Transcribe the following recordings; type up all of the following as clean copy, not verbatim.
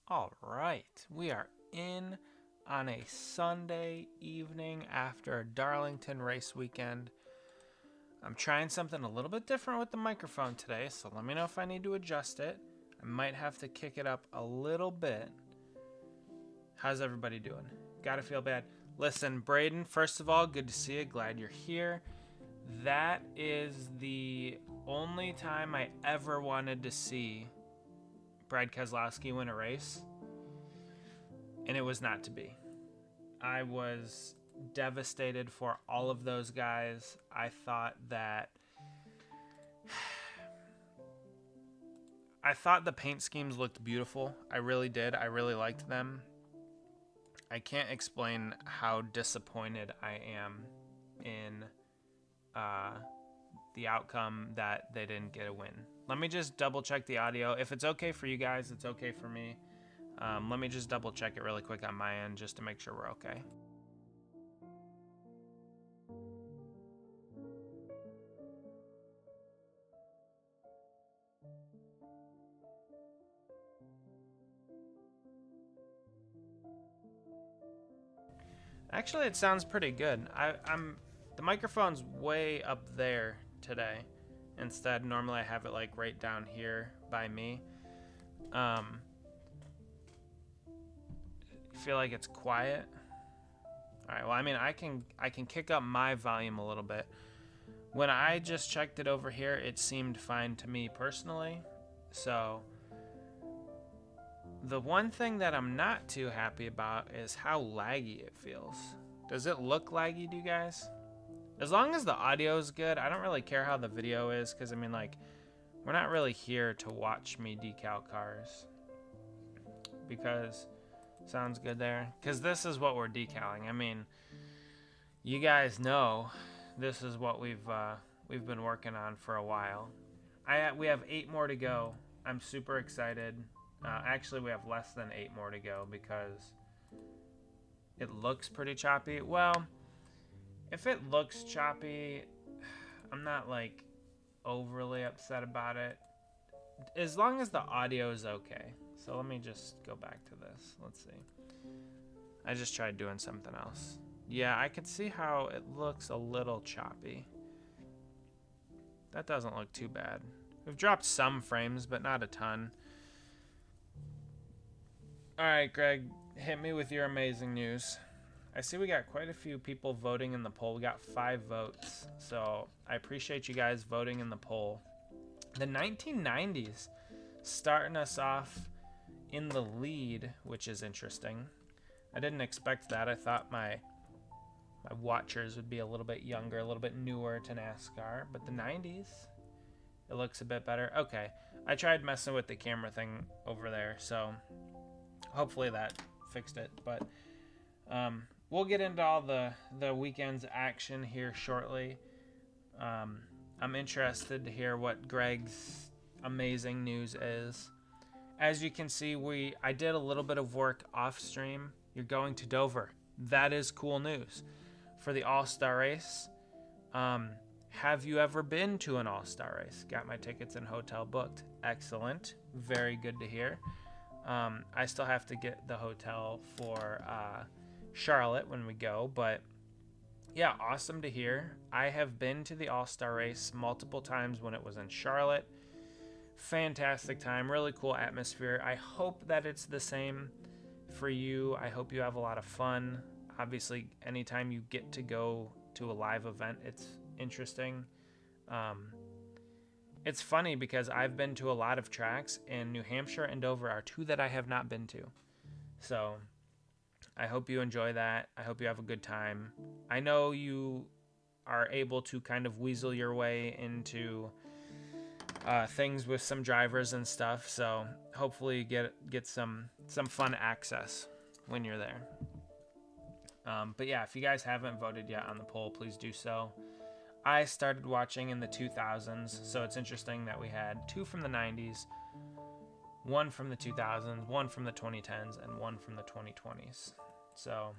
All right, we are in on a Sunday evening after a Darlington race weekend. I'm trying something a little bit different with the microphone today, so let me know if I need to adjust it. I might have to kick it up a little bit. How's everybody doing? Gotta feel bad. Listen, Braden, first of all, good to see you. Glad you're here. That is the only time I ever wanted to see Brad Keselowski win a race, and it was not to be. I was devastated for all of those guys. I thought the paint schemes looked beautiful. I really did. I really liked them. I can't explain how disappointed I am in the outcome that they didn't get a win. Let me just double check the audio. If it's okay for you guys, it's okay for me. Let me just double check it really quick on my end just to make sure we're okay. Actually, it sounds pretty good. The microphone's way up there today. Instead, normally I have it like right down here by me. Feel like it's quiet. All right. Well, I mean, I can kick up my volume a little bit. When I just checked it over here, it seemed fine to me personally. So the one thing that I'm not too happy about is how laggy it feels. Does it look laggy to you guys? As long as the audio is good, I don't really care how the video is, because I mean, like, we're not really here to watch me decal cars. Because, sounds good there. Because this is what we're decaling. I mean, you guys know this is what we've been working on for a while. We have 8 more to go. I'm super excited. Actually, we have less than 8 more to go because it looks pretty choppy. Well, if it looks choppy, I'm not like overly upset about it, as long as the audio is okay. So let me just go back to this. Let's see. I just tried doing something else. Yeah, I could see how it looks a little choppy. That doesn't look too bad. We've dropped some frames, but not a ton. All right, Greg, hit me with your amazing news. I see we got quite a few people voting in the poll. We got 5 votes, so I appreciate you guys voting in the poll. The 1990s starting us off in the lead, which is interesting. I didn't expect that. I thought my watchers would be a little bit younger, a little bit newer to NASCAR, but the 90s, it looks a bit better. Okay, I tried messing with the camera thing over there, so hopefully that fixed it, but we'll get into all the weekend's action here shortly. I'm interested to hear what Greg's amazing news is. As you can see, I did a little bit of work off stream. You're going to Dover. That is cool news for the All-Star race. Have you ever been to an All-Star race? Got my tickets and hotel booked. Excellent. Very good to hear. I still have to get the hotel for Charlotte when we go, but yeah, awesome to hear. I have been to the All-Star race multiple times when it was in Charlotte. Fantastic time, really cool atmosphere. I hope that it's the same for you. I hope you have a lot of fun. Obviously, anytime you get to go to a live event, it's interesting. It's funny because I've been to a lot of tracks, and New Hampshire and Dover are 2 that I have not been to. So I hope you enjoy that. I hope you have a good time. I know you are able to kind of weasel your way into things with some drivers and stuff, so hopefully you get some fun access when you're there. But yeah, if you guys haven't voted yet on the poll, please do so. I started watching in the 2000s, so it's interesting that we had 2 from the 90s, 1 from the 2000s, 1 from the 2010s, and 1 from the 2020s. So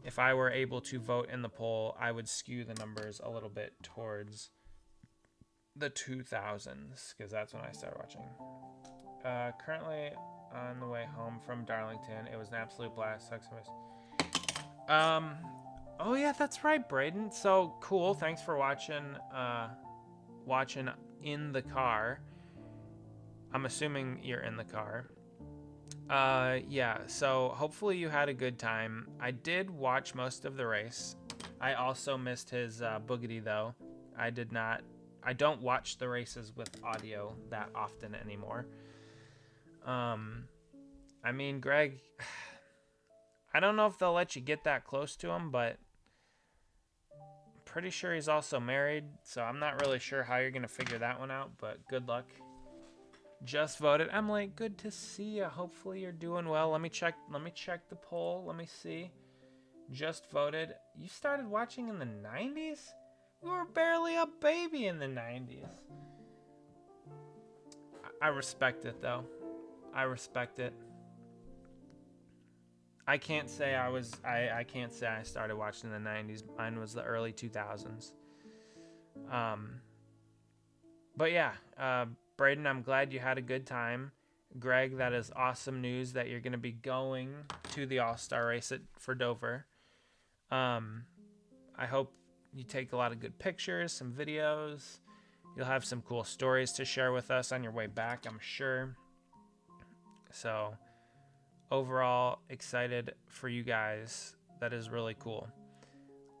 if I were able to vote in the poll, I would skew the numbers a little bit towards the 2000s, because that's when I started watching. Currently on the way home from Darlington. It was an absolute blast. Sucks to miss. Oh yeah, that's right, Braden. So cool. Thanks for watching. Watching in the car. I'm assuming you're in the car. Yeah. So hopefully you had a good time. I did watch most of the race. I also missed his boogity though. I did not. I don't watch the races with audio that often anymore. I mean, Greg, I don't know if they'll let you get that close to him, but I'm pretty sure he's also married, so I'm not really sure how you're going to figure that one out, but good luck. Just voted. Emily, good to see you. Hopefully you're doing well. Let me check the poll. Let me see. Just voted. You started watching in the 90s? You were barely a baby in the 90s. I respect it, though. I respect it. I can't say I can't say I started watching in the 90s. Mine was the early 2000s. But yeah, Braden, I'm glad you had a good time. Greg, that is awesome news that you're going to be going to the All-Star race for Dover. I hope you take a lot of good pictures, some videos. You'll have some cool stories to share with us on your way back, I'm sure. So, overall, excited for you guys. That is really cool.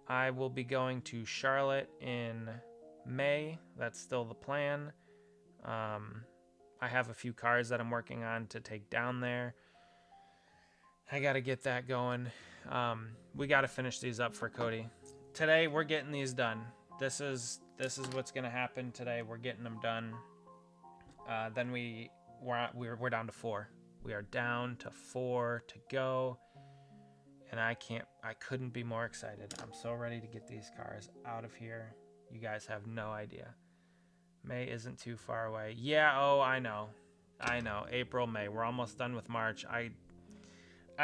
I will be going to Charlotte in May. That's still the plan. I have a few cars that I'm working on to take down there. I got to get that going. We got to finish these up for Cody. Today, we're getting these done. This is what's going to happen today. We're getting them done. Then we're down to 4. We are down to 4 to go. And I couldn't be more excited. I'm so ready to get these cars out of here. You guys have no idea. May isn't too far away. Yeah, oh, I know. April, May. We're almost done with March. I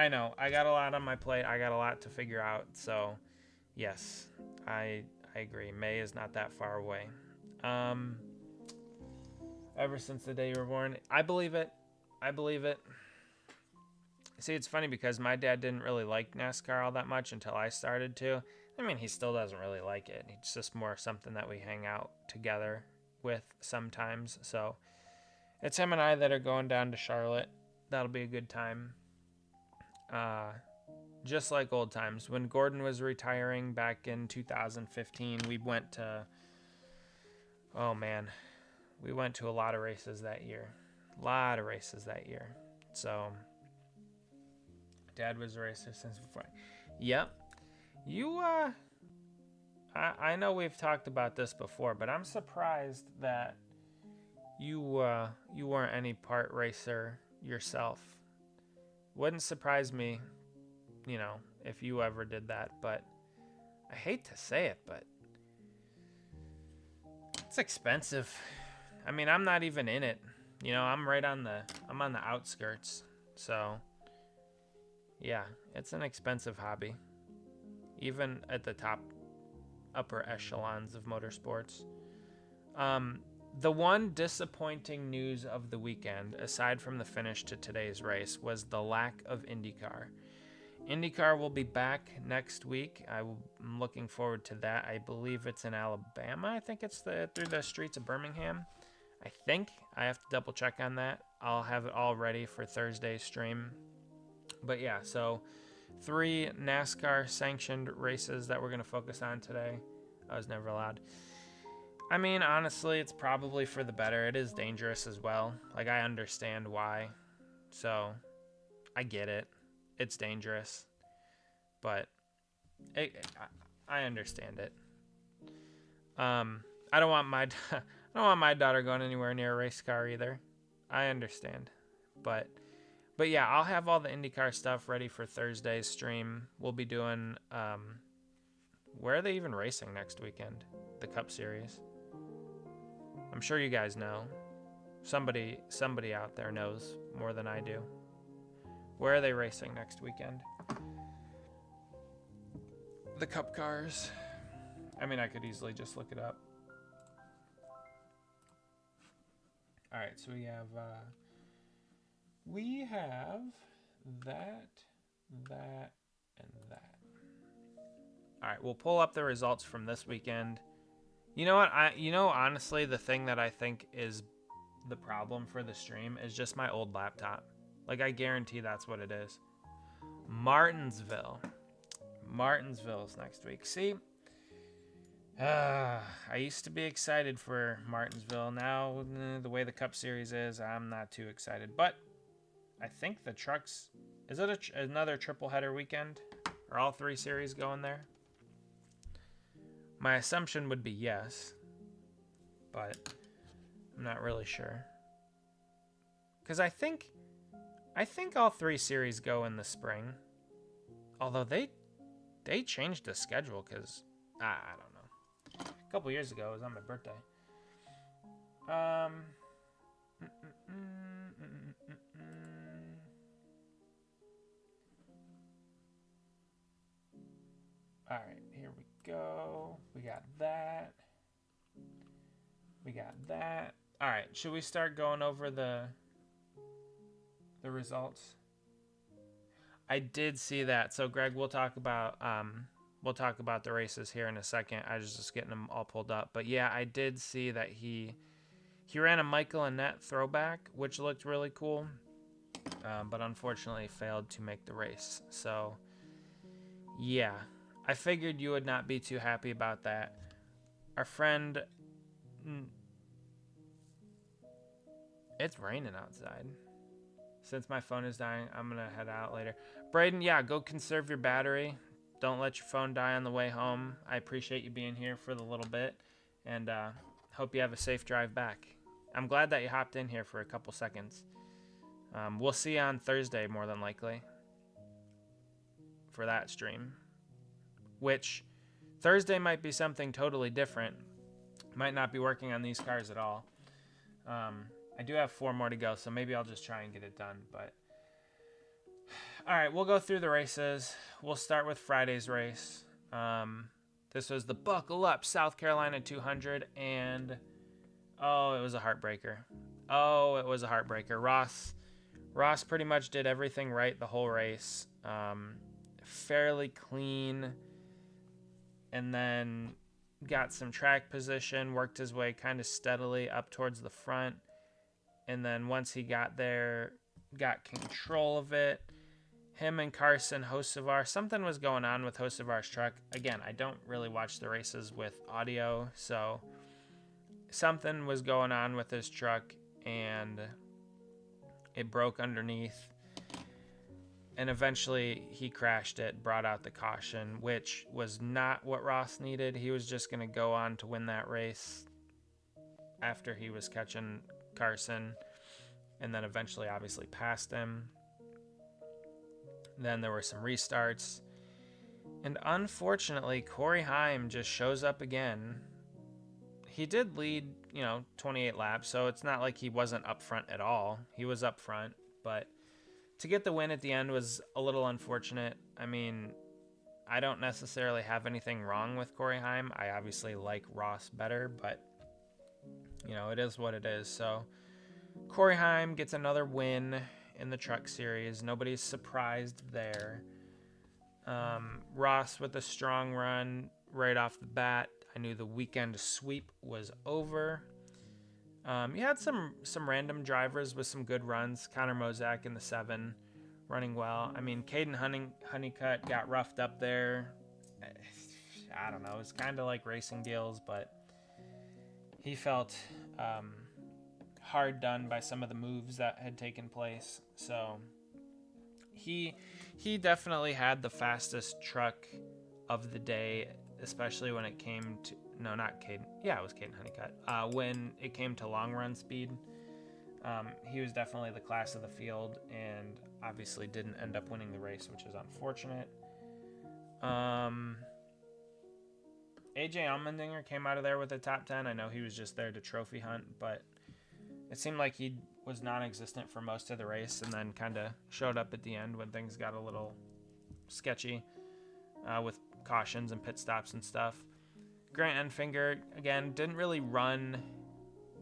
know. I got a lot on my plate. I got a lot to figure out. So, yes, I agree. May is not that far away. Ever since the day you were born. I believe it. See, it's funny because my dad didn't really like NASCAR all that much until I started to. I mean, he still doesn't really like it. It's just more something that we hang out together with sometimes. So it's him and I that are going down to Charlotte. That'll be a good time. Just like old times. When Gordon was retiring back in 2015, we went to, oh man, we went to a lot of races that year. So Dad was a racer since before. Yep. You, I know we've talked about this before, but I'm surprised that you weren't any part racer yourself. Wouldn't surprise me, if you ever did that, but I hate to say it, but it's expensive. I mean, I'm not even in it. I'm on the outskirts. So, yeah, it's an expensive hobby. Even at the upper echelons of motorsports. The one disappointing news of the weekend, aside from the finish to today's race, was the lack of IndyCar. IndyCar will be back next week. I'm looking forward to that. I believe it's in Alabama. I think it's through the streets of Birmingham. I think. I have to double check on that. I'll have it all ready for Thursday's stream. But yeah, so 3 NASCAR sanctioned races that we're going to focus on today. I was never allowed. I mean, honestly, it's probably for the better. It is dangerous as well. Like, I understand why. So, I get it. It's dangerous. But I understand it. I don't want my daughter going anywhere near a race car either. I understand. But yeah, I'll have all the IndyCar stuff ready for Thursday's stream. We'll be doing where are they even racing next weekend? The Cup Series. I'm sure you guys know. Somebody out there knows more than I do. Where are they racing next weekend? The Cup cars. I mean, I could easily just look it up. All right, so we have we have that, and that. All right, we'll pull up the results from this weekend. You know what? Honestly, the thing that I think is the problem for the stream is just my old laptop. Like, I guarantee that's what it is. Martinsville. Martinsville's next week. See? I used to be excited for Martinsville. Now, the way the Cup Series is, I'm not too excited. But I think the trucks... Is it another triple header weekend? Are all 3 series going there? My assumption would be yes. But I'm not really sure. Because I think all 3 series go in the spring. Although they changed the schedule because... I don't know. A couple years ago, it was on my birthday. All right, here we go. We got that. We got that. All right, should we start going over the results? I did see that. So Greg, we'll talk about the races here in a second. I was just getting them all pulled up. But yeah, I did see that he ran a Michael Annette throwback, which looked really cool. But unfortunately failed to make the race. So yeah, I figured you would not be too happy about that. Our friend, it's raining outside. Since my phone is dying, I'm gonna head out later. Braden, yeah, go conserve your battery. Don't let your phone die on the way home. I appreciate you being here for the little bit, and hope you have a safe drive back. I'm glad that you hopped in here for a couple seconds. We'll see you on Thursday, more than likely, for that stream. Which, Thursday might be something totally different. Might not be working on these cars at all. I do have 4 more to go, so maybe I'll just try and get it done. But all right, we'll go through the races. We'll start with Friday's race. This was the Buckle Up South Carolina 200, and oh, it was a heartbreaker. Oh, it was a heartbreaker. Ross pretty much did everything right the whole race. Fairly clean, and then got some track position, worked his way kind of steadily up towards the front. And then once he got there, got control of it. Him and Carson Hocevar, something was going on with Hocevar's truck. Again, I don't really watch the races with audio, so something was going on with his truck, and it broke underneath. And eventually he crashed it, brought out the caution, which was not what Ross needed. He was just going to go on to win that race after he was catching Carson, and then eventually obviously passed him. Then there were some restarts, and unfortunately Corey Heim just shows up again. He did lead 28 laps, so it's not like he wasn't up front at all. He was up front, but to get the win at the end was a little unfortunate. I mean, I don't necessarily have anything wrong with Corey Heim. I obviously like Ross better, but it is what it is. So Corey Heim gets another win in the truck series. Nobody's surprised there. Ross with a strong run right off the bat. I knew the weekend sweep was over. You had some random drivers with some good runs. Connor Mozak in the 7 running well. I mean, Caden Honeycutt got roughed up there. I don't know. It's kind of like racing deals, but he felt hard done by some of the moves that had taken place. So he definitely had the fastest truck of the day, especially when it came to... No, not Caden. Yeah, it was Caden Honeycutt. When it came to long run speed, he was definitely the class of the field, and obviously didn't end up winning the race, which is unfortunate. AJ Allmendinger came out of there with a top 10. I know he was just there to trophy hunt, but it seemed like he was non-existent for most of the race, and then kind of showed up at the end when things got a little sketchy with cautions and pit stops and stuff. Grant Enfinger, again, didn't really run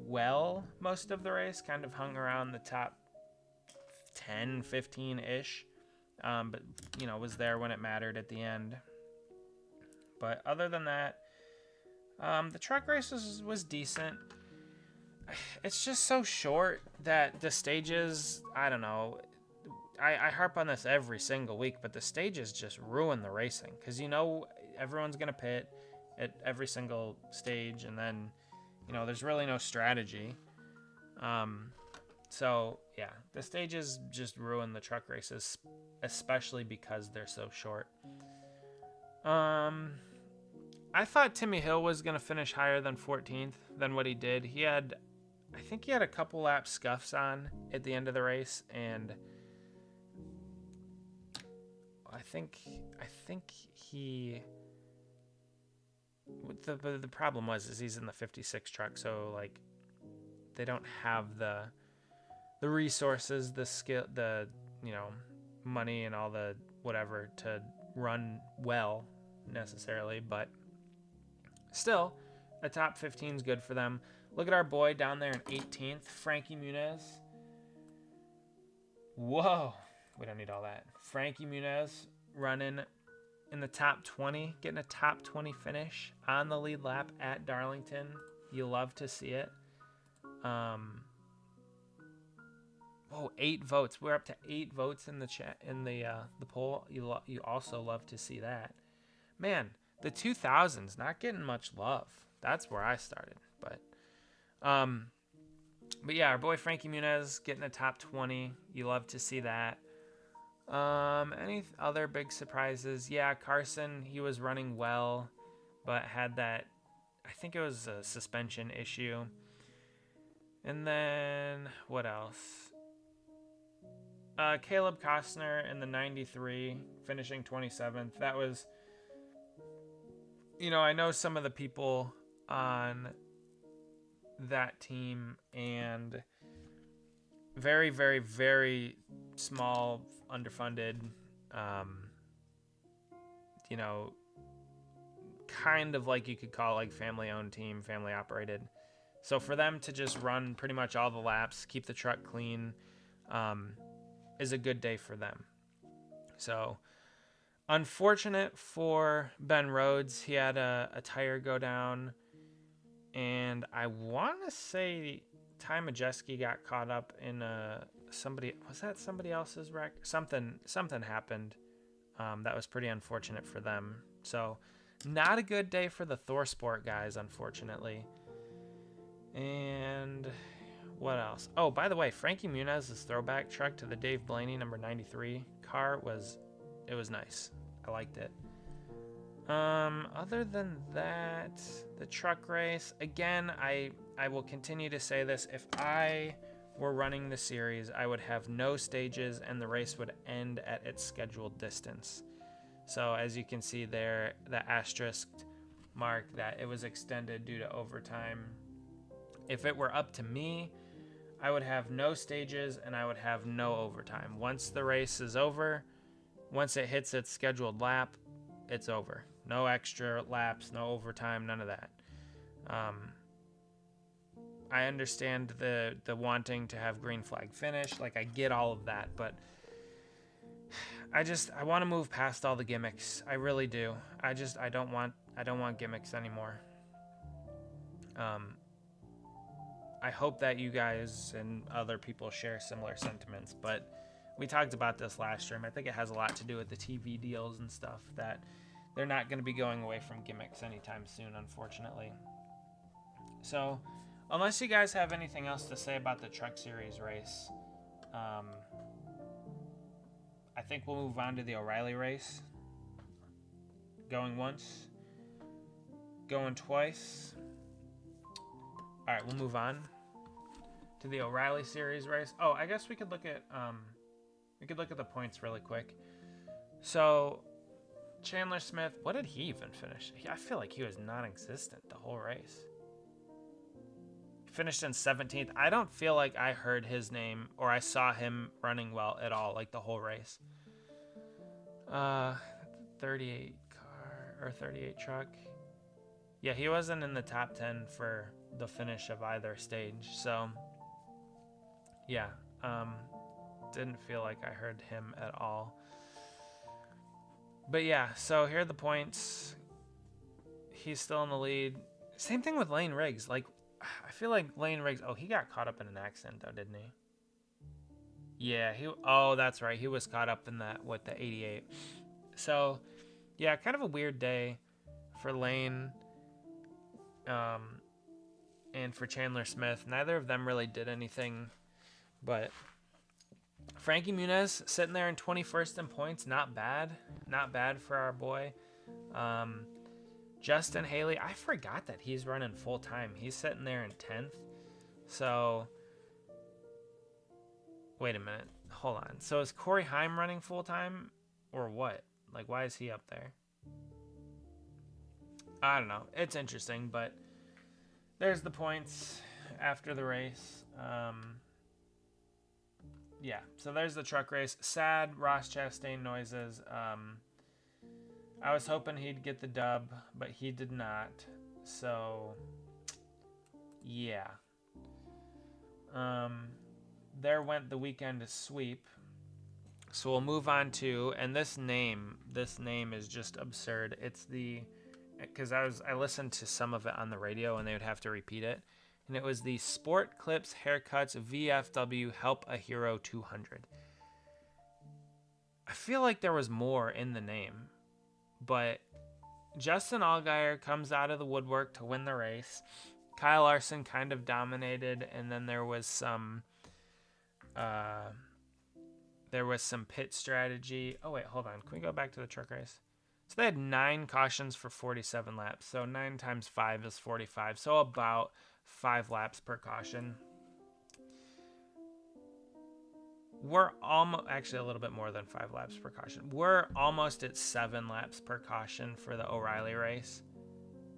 well most of the race, kind of hung around the top 10, 15-ish. But, you know, was there when it mattered at the end. But other than that, the truck race was decent. It's just so short that the stages, I don't know. I harp on this every single week, but the stages just ruin the racing. Because, you know, everyone's going to pit at every single stage, and then, you know, there's really no strategy. So, yeah, the stages just ruin the truck races, especially because they're so short. I thought Timmy Hill was going to finish higher than 14th than what he did. I think he had a couple lap scuffs on at the end of the race, and I think he... The problem was he's in the 56 truck, so, like, they don't have the resources, the skill, the, you know, money and all the whatever to run well necessarily, but still a top 15 is good for them. Look at our boy down there in 18th, Frankie Muniz. Whoa, we don't need all that. Frankie Muniz running in the top 20, getting a top 20 finish on the lead lap at Darlington. You love to see it. 8 votes. We're up to 8 votes in the chat, in the poll. You also love to see that. Man, the 2000s not getting much love. That's where I started, but yeah, our boy Frankie Muniz getting a top 20. You love to see that. Any other big surprises? Yeah, Carson, he was running well, but had that, I think it was a suspension issue. And then what else? Caleb Costner in the 93, finishing 27th. That was, you know, I know some of the people on that team, and very, very, very small, underfunded, you know, kind of like you could call like family-owned team, family-operated. So for them to just run pretty much all the laps, keep the truck clean, is a good day for them. So unfortunate for Ben Rhodes. He had a tire go down, and I want to say Ty Majeski got caught up in somebody else's wreck? Something happened that was pretty unfortunate for them. So not a good day for the ThorSport guys, unfortunately. And what else? Oh, by the way, Frankie Muniz's throwback truck to the Dave Blaney number 93 car was nice. I liked it. Other than that, the truck race, again, I will continue to say this. If I were running the series, I would have no stages and the race would end at its scheduled distance. So as you can see there, the asterisk mark that it was extended due to overtime. If it were up to me, I would have no stages and I would have no overtime. Once the race is over, once it hits its scheduled lap, it's over. No extra laps, no overtime, none of that. I understand the wanting to have green flag finish. Like, I get all of that, but I want to move past all the gimmicks. I really do. I don't want gimmicks anymore. I hope that you guys and other people share similar sentiments, but we talked about this last stream. I think it has a lot to do with the TV deals and stuff, that they're not going to be going away from gimmicks anytime soon, unfortunately. So, unless you guys have anything else to say about the Truck Series race, I think we'll move on to the O'Reilly race. Going once, going twice. All right, we'll move on to the O'Reilly Series race. Oh, I guess we could look at the points really quick. So, Chandler Smith, what did he even finish? I feel like he was non-existent the whole race. He finished in 17th. I don't feel like I heard his name or I saw him running well at all, like the whole race. 38 car or 38 truck. Yeah, he wasn't in the top 10 for the finish of either stage. So, yeah. Didn't feel like I heard him at all. But yeah, so here are the points. He's still in the lead. Same thing with Lane Riggs. Like, I feel like Lane Riggs... Oh, he got caught up in an accident, though, didn't he? Yeah, oh, that's right. He was caught up in that, with the 88. So, yeah, kind of a weird day for Lane and for Chandler Smith. Neither of them really did anything, but Frankie Muniz sitting there in 21st in points. Not bad. Not bad for our boy. Justin Haley, I forgot that he's running full time. He's sitting there in 10th. So, wait a minute. Hold on. So is Corey Heim running full time or what? Like, why is he up there? I don't know. It's interesting, but there's the points after the race. Yeah, so there's the truck race. Sad Ross Chastain noises. I was hoping he'd get the dub, but he did not. So, yeah. There went the weekend sweep. So we'll move on to, and this name is just absurd. It's because I listened to some of it on the radio and they would have to repeat it. And it was the Sport Clips Haircuts VFW Help a Hero 200. I feel like there was more in the name, but Justin Allgaier comes out of the woodwork to win the race. Kyle Larson kind of dominated, and then there was some pit strategy. Oh wait, hold on. Can we go back to the truck race? So they had 9 cautions for 47 laps. So 9 times 5 is 45. So about 5 laps per caution. We're almost, actually a little bit more than 5 laps per caution. We're almost at 7 laps per caution for the O'Reilly race.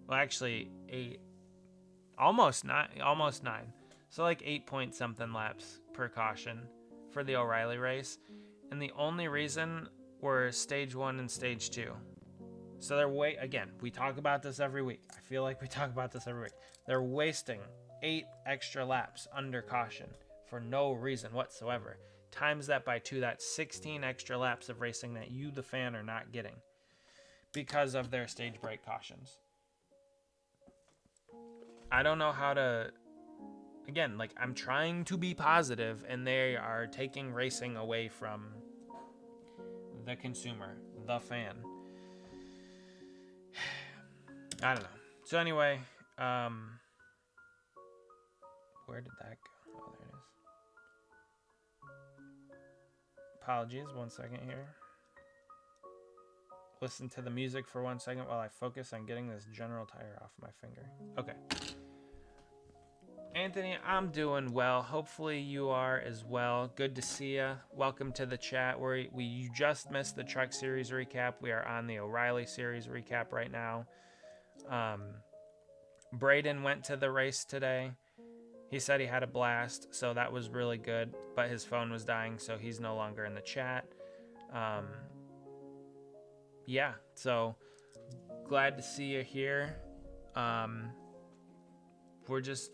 Well, actually 8, almost 9. So like 8 point something laps per caution for the O'Reilly race. And the only reason were stage 1 and stage 2. So they're again, we talk about this every week. I feel like we talk about this every week. They're wasting 8 extra laps under caution for no reason whatsoever. Times that by 2, that's 16 extra laps of racing that you, the fan, are not getting because of their stage break cautions. I don't know how to, again, like, I'm trying to be positive and they are taking racing away from the consumer, the fan. I don't know. So anyway, where did that go? Oh, there it is. Apologies, 1 second here. Listen to the music for 1 second while I focus on getting this general tire off my finger. Okay. Anthony, I'm doing well. Hopefully you are as well. Good to see you. Welcome to the chat. You just missed the Truck Series recap. We are on the O'Reilly Series recap right now. Braden went to the race today. He said he had a blast, so that was really good, but his phone was dying, so he's no longer in the chat. Yeah, so glad to see you here. We're just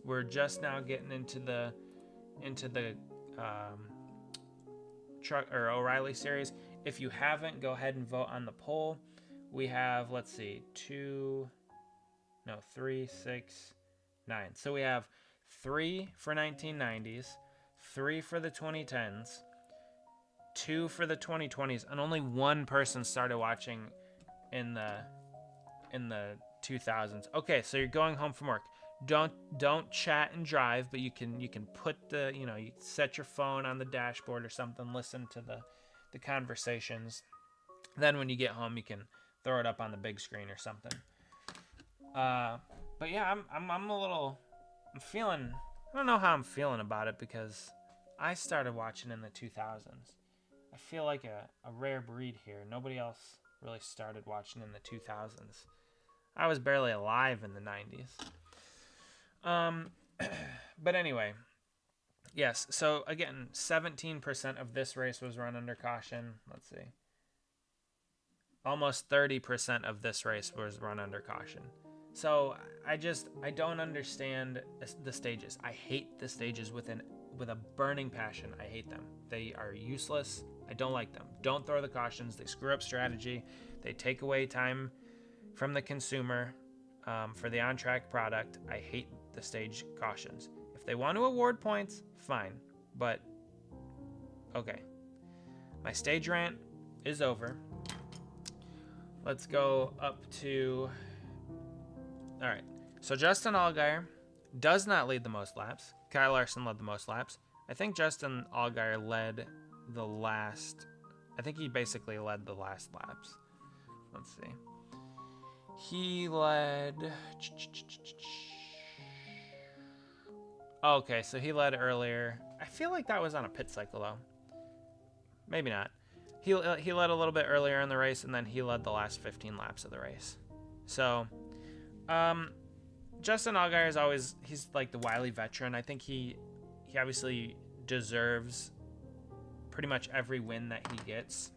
now getting into the truck or O'Reilly series. If you haven't, go ahead and vote on the poll. We have, let's see, 3, 6, 9. So we have 3 for 1990s, 3 for the 2010s, 2 for the 2020s, and only 1 person started watching in the 2000s. Okay, so you're going home from work. Don't chat and drive, but you can put you set your phone on the dashboard or something, listen to the conversations. Then when you get home, you can throw it up on the big screen or something. But yeah, I'm feeling, I don't know how I'm feeling about it because I started watching in the 2000s. I feel like a rare breed here. Nobody else really started watching in the 2000s. I was barely alive in the 90s. But anyway, yes. So again, 17% of this race was run under caution. Let's see. Almost 30% of this race was run under caution. So I don't understand the stages. I hate the stages with with a burning passion. I hate them. They are useless. I don't like them. Don't throw the cautions. They screw up strategy. They take away time from the consumer for the on-track product. I hate the stage cautions. If they want to award points, fine. But, okay. My stage rant is over. Let's go up to... All right. So Justin Allgaier does not lead the most laps. Kyle Larson led the most laps. I think Justin Allgaier led the last... I think he basically led the last laps. Let's see. He led... Okay, so he led earlier. I feel like that was on a pit cycle, though. Maybe not. He led a little bit earlier in the race, and then he led the last 15 laps of the race. So, Justin Allgaier is always... He's like the wily veteran. I think he obviously deserves pretty much every win that he gets.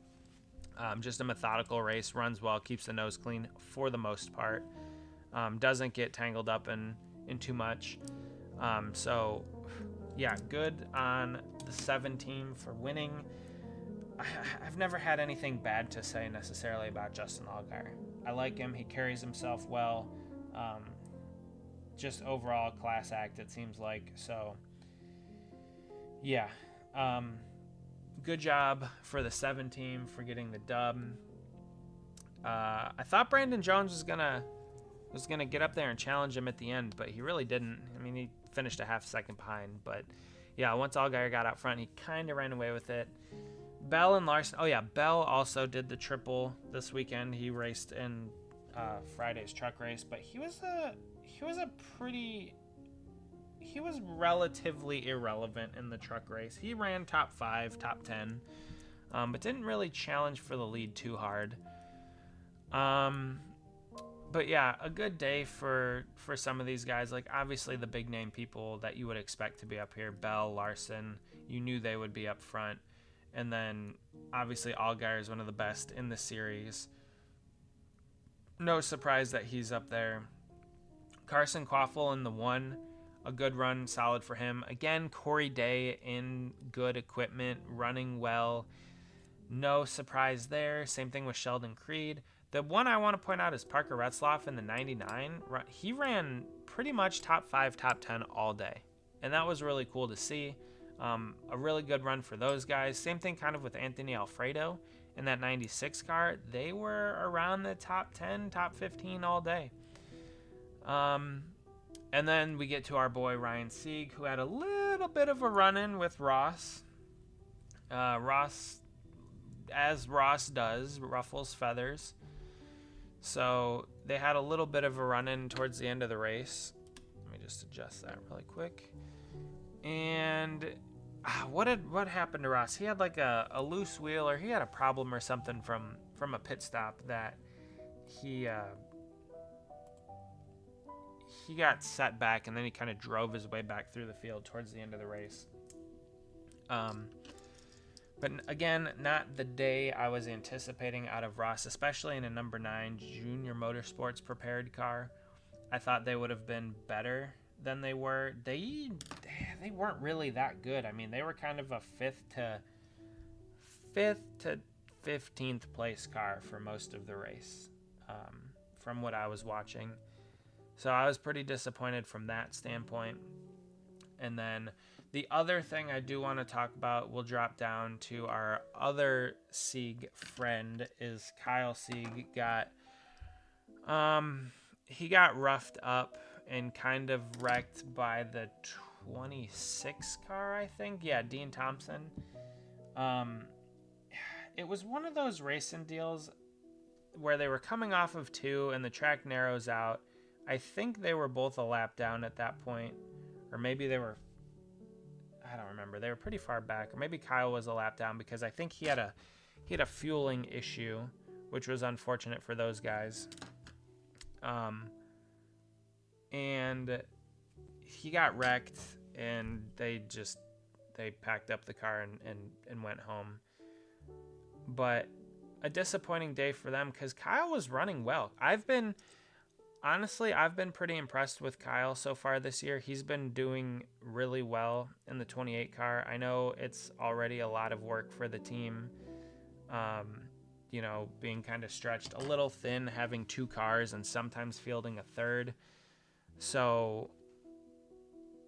Just a methodical race, runs well, keeps the nose clean for the most part. Doesn't get tangled up in too much. So, yeah, good on the 7 team for winning. I've never had anything bad to say necessarily about Justin Allgaier. I like him. He carries himself well. Just overall class act, it seems like. So, yeah. Good job for the 7 team for getting the dub. I thought Brandon Jones was gonna get up there and challenge him at the end, but he really didn't. I mean, he finished a half second behind, but yeah, once Allgaier got out front, he kind of ran away with it. Bell and Larson. Oh yeah, Bell also did the triple this weekend. He raced in Friday's truck race, but he was relatively irrelevant in the truck race. He ran top 5, top 10, but didn't really challenge for the lead too hard. But yeah, a good day for some of these guys. Like, obviously the big name people that you would expect to be up here, Bell, Larson, you knew they would be up front. And then obviously Allgaier is one of the best in the series. No surprise that he's up there. Carson Quaffle in the 1, a good run, solid for him. Again, Corey Day in good equipment, running well. No surprise there. Same thing with Sheldon Creed. The one I want to point out is Parker Retzlaff in the 99. He ran pretty much top 5, top 10 all day. And that was really cool to see. A really good run for those guys. Same thing kind of with Anthony Alfredo in that 96 car. They were around the top 10, top 15 all day. And then we get to our boy Ryan Sieg, who had a little bit of a run-in with Ross. Ross, as Ross does, ruffles feathers. So they had a little bit of a run-in towards the end of the race. Let me just adjust that really quick. And what happened to Ross? He had like a loose wheel, or he had a problem or something from a pit stop that he got set back, and then he kind of drove his way back through the field towards the end of the race. But again, not the day I was anticipating out of Ross, especially in a number 9 Junior Motorsports prepared car. I thought they would have been better than they were. They weren't really that good. I mean, they were kind of a 5th to 15th place car for most of the race, from what I was watching. So I was pretty disappointed from that standpoint. And then the other thing I do want to talk about, we'll drop down to our other Sieg friend, is Kyle Sieg. He got roughed up and kind of wrecked by the 26 car, I think. Yeah, Dean Thompson. It was one of those racing deals where they were coming off of 2 and the track narrows out. I think they were both a lap down at that point, or maybe they were, I don't remember. They were pretty far back, or maybe Kyle was a lap down, because I think he had a fueling issue, which was unfortunate for those guys. And he got wrecked, and they packed up the car and went home. But a disappointing day for them, because Kyle was running well. honestly, I've been pretty impressed with Kyle so far this year. He's been doing really well in the 28 car. I know it's already a lot of work for the team, being kind of stretched a little thin, having 2 cars and sometimes fielding a third. So,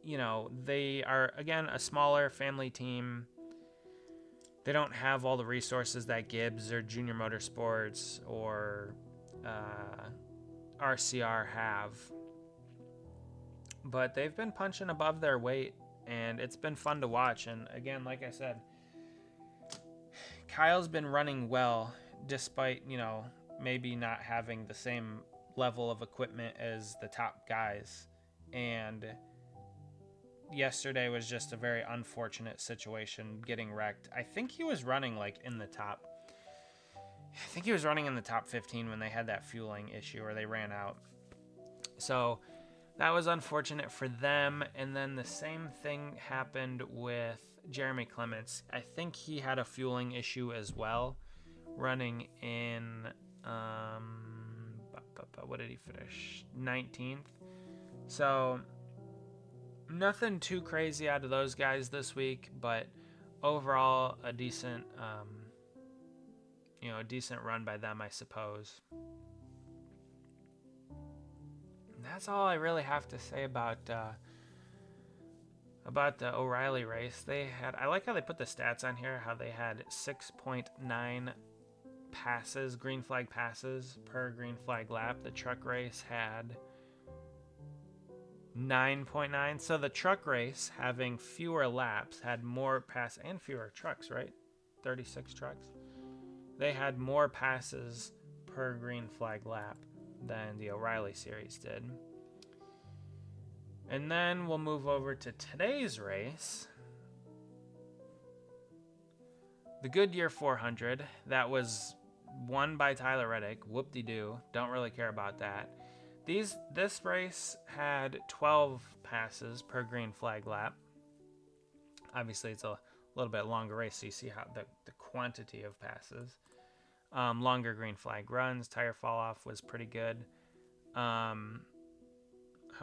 they are, again, a smaller family team. They don't have all the resources that Gibbs or Junior Motorsports or RCR have. But they've been punching above their weight, and it's been fun to watch. And again, like I said, Kyle's been running well, despite, maybe not having the same level of equipment as the top guys. And yesterday was just a very unfortunate situation, getting wrecked. I think he was running in the top. I think he was running in the top 15 when they had that fueling issue, or they ran out. So that was unfortunate for them. And then the same thing happened with Jeremy Clements. I think he had a fueling issue as well, running in what did he finish? 19th. So nothing too crazy out of those guys this week, but overall a decent run by them, I suppose. And that's all I really have to say about the O'Reilly race. I like how they put the stats on here, how they had 6.9 passes, green flag passes per green flag lap. The truck race had 9.9. So the truck race, having fewer laps, had more pass and fewer trucks, right? 36 trucks. They had more passes per green flag lap than the O'Reilly series did. And then we'll move over to today's race. The Goodyear 400, that was won by Tyler Reddick. Whoop-de-doo. Don't really care about that. This race had 12 passes per green flag lap. Obviously, it's a little bit longer race, so you see how the quantity of passes. Longer green flag runs. Tire fall off was pretty good. How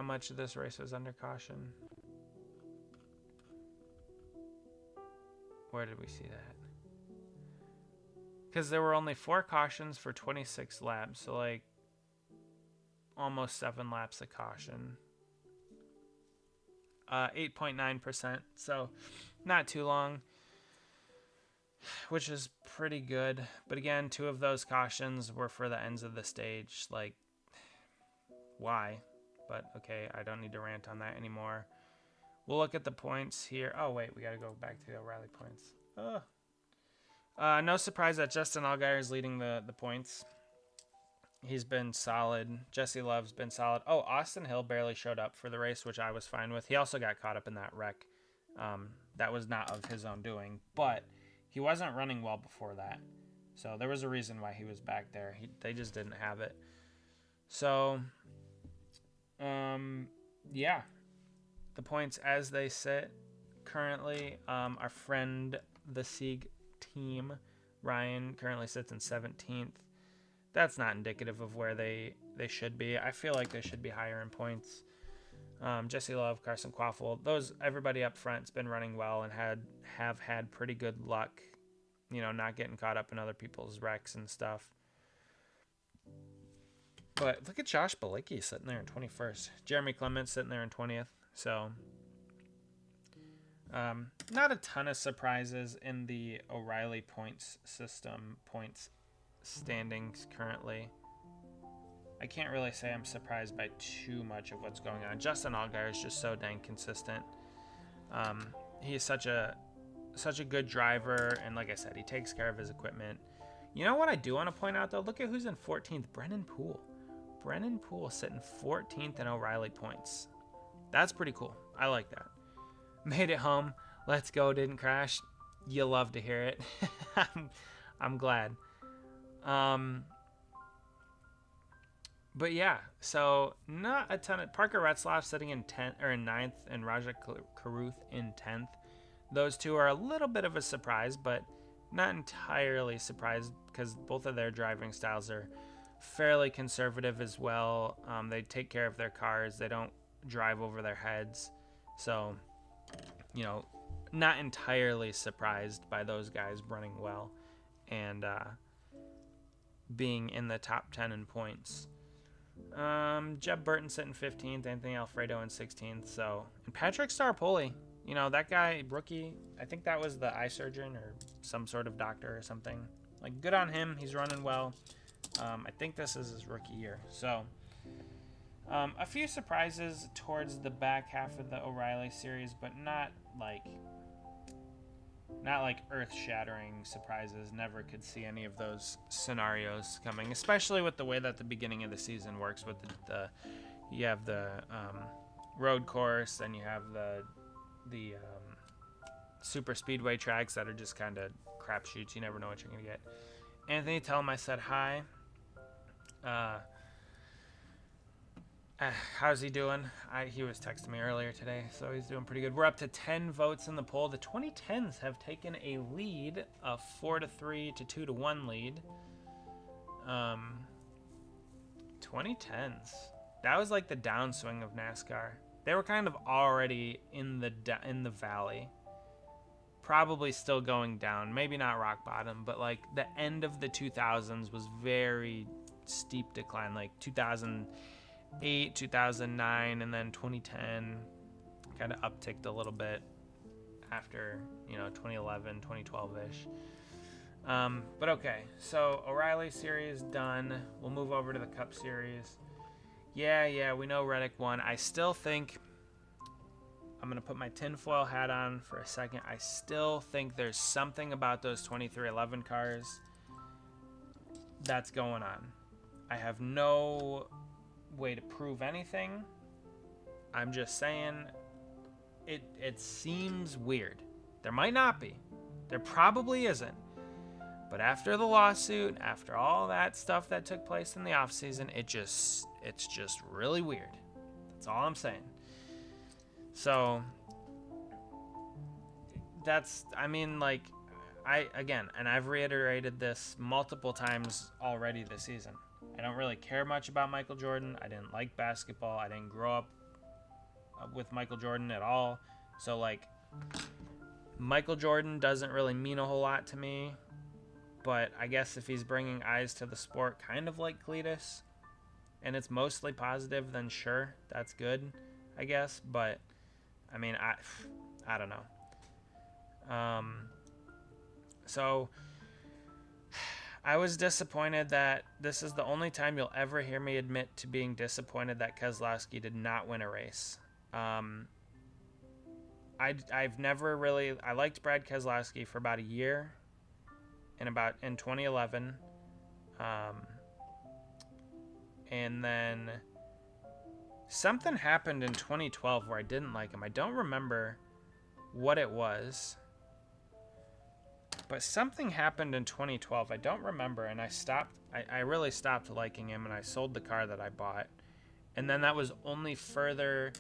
much of this race was under caution? Where did we see that? Because there were only 4 cautions for 26 laps, so almost 7 laps of caution. 8.9%, so not too long, which is pretty good. But again, 2 of those cautions were for the ends of the stage. Why? But okay, I don't need to rant on that anymore. We'll look at the points here. Oh wait, we got to go back to the O'Reilly points. No surprise that Justin Allgaier is leading the points. He's been solid. Jesse Love's been solid. Oh, Austin Hill barely showed up for the race, which I was fine with. He also got caught up in that wreck. That was not of his own doing, but he wasn't running well before that. So there was a reason why he was back there. They just didn't have it. So, yeah. The points as they sit currently, our friend, the Sieg team, Ryan, currently sits in 17th. That's not indicative of where they should be. I feel like they should be higher in points. Jesse Love, Carson Quaffle, everybody up front's been running well and have had pretty good luck, not getting caught up in other people's wrecks and stuff. But look at Josh Balicki sitting there in 21st. Jeremy Clements sitting there in 20th. So, not a ton of surprises in the O'Reilly points system, points standings currently. I can't really say I'm surprised by too much of what's going on. Justin Allgaier is just so dang consistent. He is such a good driver, and like I said, he takes care of his equipment. You know what I do want to point out, though? Look at who's in 14th. Brennan Poole. Brennan Poole sitting 14th in O'Reilly points. That's pretty cool. I like that. Made it home. Let's go. Didn't crash. You love to hear it. I'm glad. But yeah, so not a ton of Parker Retzlaff sitting in 10th or in 9th, and Raja Karuth in 10th. Those two are a little bit of a surprise, but not entirely surprised because both of their driving styles are fairly conservative as well. They take care of their cars. They don't drive over their heads. So, you know, not entirely surprised by those guys running well and being in the top 10 in points. Jeb Burton sitting 15th, Anthony Alfredo in 16th. So, and Patrick Starpoli, you know, that guy, rookie, I think that was the eye surgeon or some sort of doctor or something. Like, good on him. He's running well. I think this is his rookie year. So, a few surprises towards the back half of the O'Reilly series, but not like earth-shattering surprises. Never could see any of those scenarios coming, especially with the way that the beginning of the season works with you have the road course, then you have the super speedway tracks that are just kind of crapshoots. You never know what you're gonna get. Anthony, tell him I said hi. How's he doing? He was texting me earlier today, so he's doing pretty good. We're up to 10 votes in the poll. The 2010s have taken a lead, a 4-3 to 2-1 lead. 2010s. That was like the downswing of NASCAR. They were kind of already in the valley. Probably still going down. Maybe not rock bottom, but like the end of the 2000s was very steep decline. Like 2008, 2009, and then 2010 kind of upticked a little bit after, 2011, 2012-ish. But okay, so O'Reilly series done. We'll move over to the Cup series. Yeah, we know Reddick won. I still think, I'm going to put my tinfoil hat on for a second. I still think there's something about those 2311 cars that's going on. I have no way to prove anything. I'm just saying it seems weird. There might not be. There probably isn't. But after the lawsuit, after all that stuff that took place in the offseason, it's just really weird. That's all I'm saying. So I've reiterated this multiple times already this season. I don't really care much about Michael Jordan. I didn't like basketball. I didn't grow up with Michael Jordan at all. So like, Michael Jordan doesn't really mean a whole lot to me. But I guess if he's bringing eyes to the sport, kind of like Cletus, and it's mostly positive, then sure, that's good, I guess. But I mean, I don't know. So I was disappointed that this is the only time you'll ever hear me admit to being disappointed that Keselowski did not win a race. I've never really, I liked Brad Keselowski for about a year in 2011. And then something happened in 2012 where I didn't like him. I don't remember what it was, but something happened in 2012. I don't remember, and I really stopped liking him, and I sold the car that I bought. And then that was only further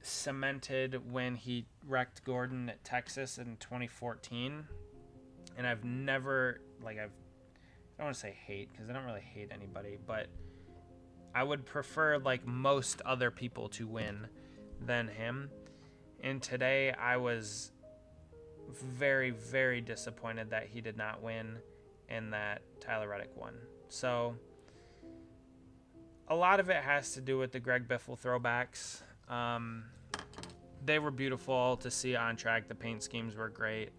cemented when he wrecked Gordon at Texas in 2014. And I've never, I don't want to say hate, because I don't really hate anybody, but I would prefer, most other people to win than him. And today I was very, very disappointed that he did not win and that Tyler Reddick won. So a lot of it has to do with the Greg Biffle throwbacks. They were beautiful to see on track. The paint schemes were great.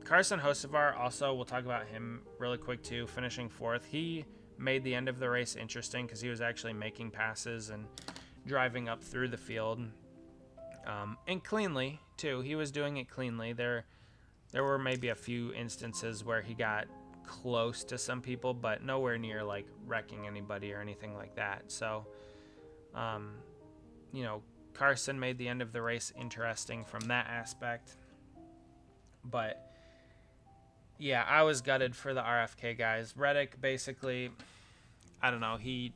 Carson Hocevar, also, we'll talk about him really quick too, finishing fourth. He made the end of the race interesting because he was actually making passes and driving up through the field. And cleanly, too. He was doing it cleanly. There were maybe a few instances where he got close to some people, but nowhere near, wrecking anybody or anything like that. So, Carson made the end of the race interesting from that aspect. But yeah, I was gutted for the RFK guys. Reddick, basically, I don't know, he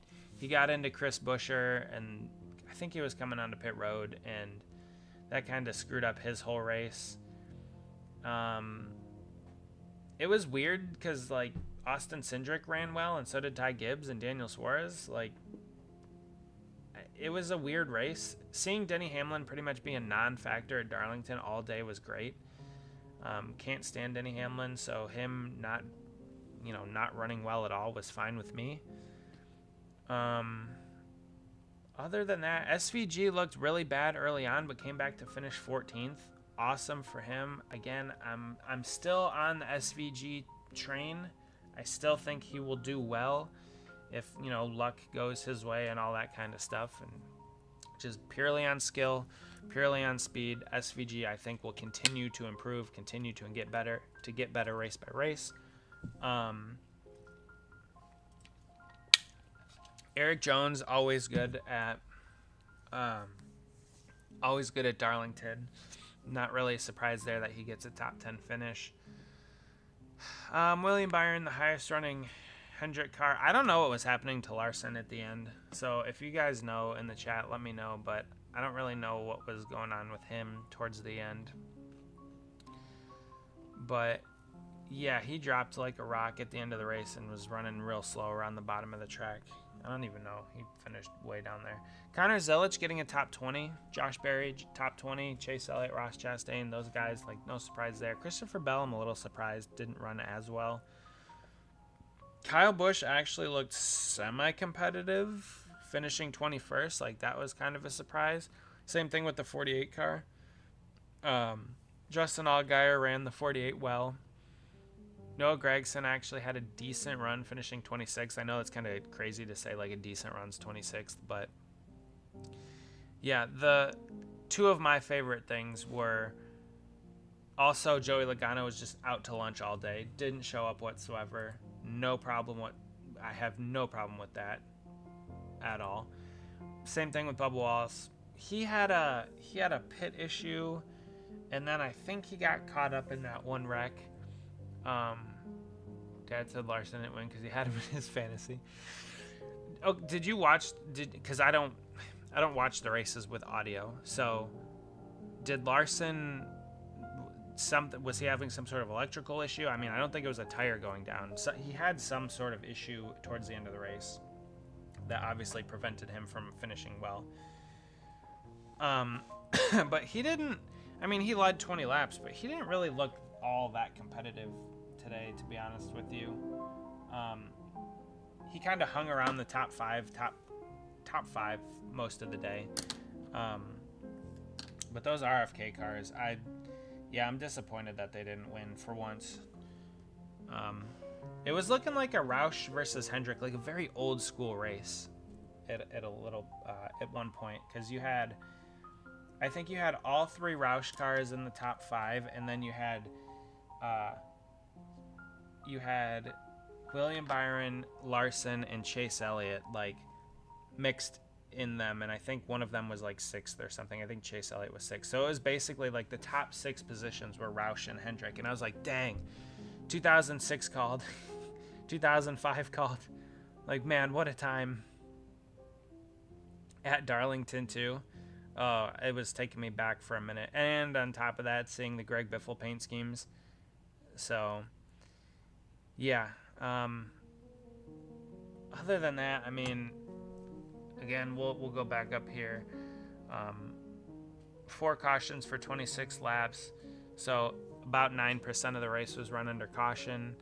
got into Chris Buescher, and I think he was coming onto pit road, and that kind of screwed up his whole race. It was weird because, Austin Cindric ran well, and so did Ty Gibbs and Daniel Suarez. Like, it was a weird race. Seeing Denny Hamlin pretty much be a non-factor at Darlington all day was great. Can't stand Denny Hamlin, so him not running well at all was fine with me. Other than that, SVG looked really bad early on, but came back to finish 14th. Awesome for him. Again, I'm still on the SVG train. I still think he will do well if, luck goes his way and all that kind of stuff. And just purely on skill, purely on speed, SVG I think will continue to improve, continue to get better race by race. Eric Jones, always good at Darlington. Not really surprised there that he gets a top 10 finish. William Byron, the highest running Hendrick car. I don't know what was happening to Larson at the end. So if you guys know in the chat, let me know. But I don't really know what was going on with him towards the end. But yeah, he dropped like a rock at the end of the race and was running real slow around the bottom of the track. I don't even know. He finished way down there. Connor Zilic getting a top 20. Josh Berry, top 20. Chase Elliott, Ross Chastain, those guys, like, no surprise there. Christopher Bell, I'm a little surprised, didn't run as well. Kyle Busch actually looked semi-competitive, finishing 21st. Like, that was kind of a surprise. Same thing with the 48 car. Justin Allgaier ran the 48 well. Noah Gragson actually had a decent run, finishing 26th. I know it's kind of crazy to say like a decent run's 26th, but yeah, the two of my favorite things were also Joey Logano was just out to lunch all day, didn't show up whatsoever. I have no problem with that at all. Same thing with Bubba Wallace. He had a pit issue, and then I think he got caught up in that one wreck. Dad said Larson didn't win because he had him in his fantasy. Oh, did you watch? Because I don't watch the races with audio. So, did Larson was he having some sort of electrical issue? I mean, I don't think it was a tire going down. So he had some sort of issue towards the end of the race that obviously prevented him from finishing well. But he didn't. I mean, he led 20 laps, but he didn't really look all that competitive today, to be honest with you. He kind of hung around the top five most of the day. But those RFK cars, I'm disappointed that they didn't win for once. It was looking like a Roush versus Hendrick, like a very old school race at one point, because I think you had all three Roush cars in the top 5, and then you had William Byron, Larson, and Chase Elliott like mixed in them, and I think one of them was like 6th or something. I think Chase Elliott was 6th. So it was basically like the top 6 positions were Roush and Hendrick, and I was like, dang, 2006 called, 2005 called. Like, man, what a time. At Darlington too. It was taking me back for a minute. And on top of that, seeing the Greg Biffle paint schemes. So, yeah. Other than that, I mean, again, we'll go back up here. 4 cautions for 26 laps. So, about 9% of the race was run under caution.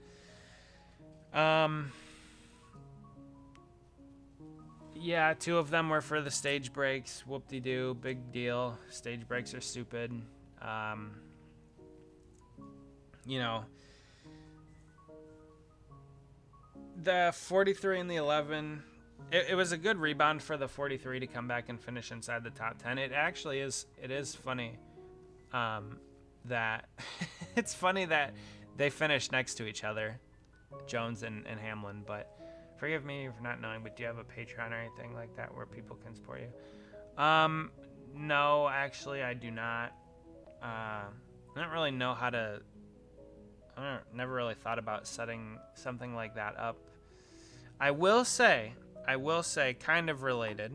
Yeah, 2 of them were for the stage breaks. Whoop-de-doo, big deal. Stage breaks are stupid. The 43 and the 11, it was a good rebound for the 43 to come back and finish inside the top 10. It actually is. It is funny that it's funny that they finished next to each other, Jones and Hamlin, but. Forgive me for not knowing, but do you have a Patreon or anything like that where people can support you? No, actually, I do not. I don't really know how to... never really thought about setting something like that up. I will say, kind of related.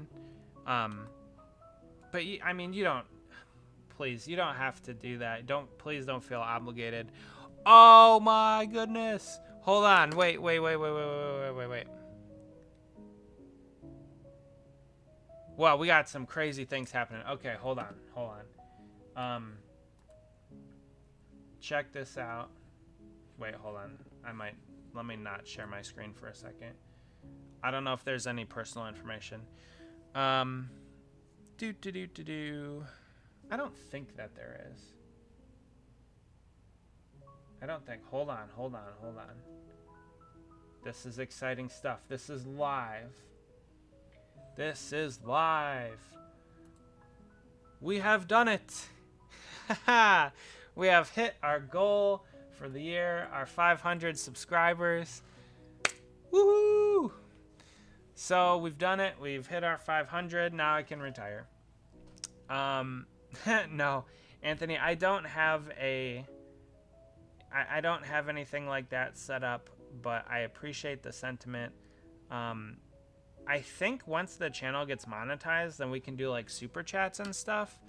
But, I mean, you don't... Please, you don't have to do that. Please don't feel obligated. Oh, my goodness. Hold on. Wait. Well, we got some crazy things happening. Okay, hold on. Check this out. Wait, hold on. Let me not share my screen for a second. I don't know if there's any personal information. I don't think that there is. I don't think. Hold on. This is exciting stuff. This is live. We have done it. We have hit our goal for the year, our 500 subscribers. Woohoo! So we've done it. We've hit our 500. Now I can retire. No, Anthony, I don't have anything like that set up, but I appreciate the sentiment. I think once the channel gets monetized, then we can do like super chats and stuff.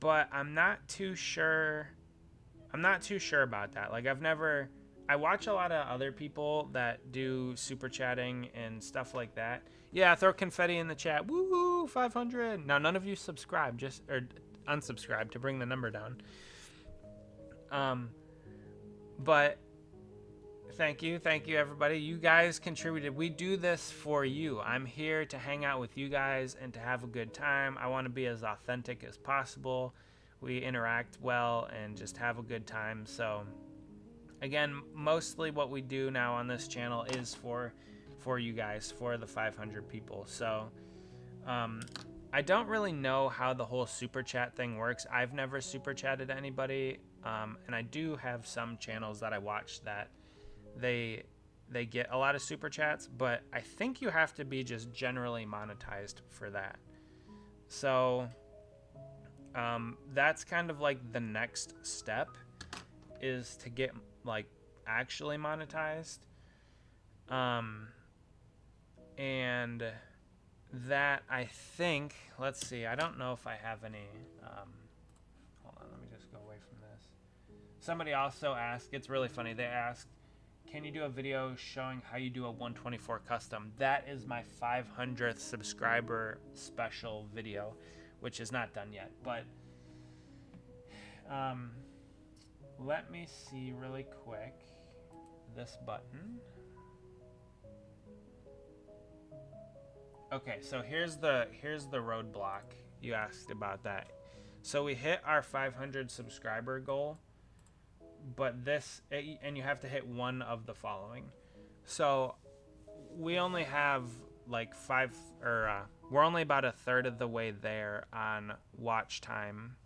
But I'm not too sure about that. Like I watch a lot of other people that do super chatting and stuff like that. Yeah, throw confetti in the chat. Woo, 500. Now none of you subscribe, or unsubscribe to bring the number down. But thank you everybody. You guys contributed. We do this for you. I'm here to hang out with you guys and to have a good time. I want to be as authentic as possible. We interact well and just have a good time. So again, mostly what we do now on this channel is for you guys, for the 500 people. So I don't really know how the whole super chat thing works. I've never super chatted to anybody, and I do have some channels that I watch that they get a lot of super chats, but I think you have to be just generally monetized for that. So that's kind of like the next step, is to get like actually monetized. And that, I think, let's see, I don't know if I have any, hold on, let me just go away from this. Somebody also asked, it's really funny, they asked, can you do a video showing how you do a 124 custom? That is my 500th subscriber special video, which is not done yet, but let me see really quick this button. Okay, so here's the roadblock. You asked about that. So we hit our 500 subscriber goal, but and you have to hit one of the following. So we only have like we're only about a third of the way there on watch time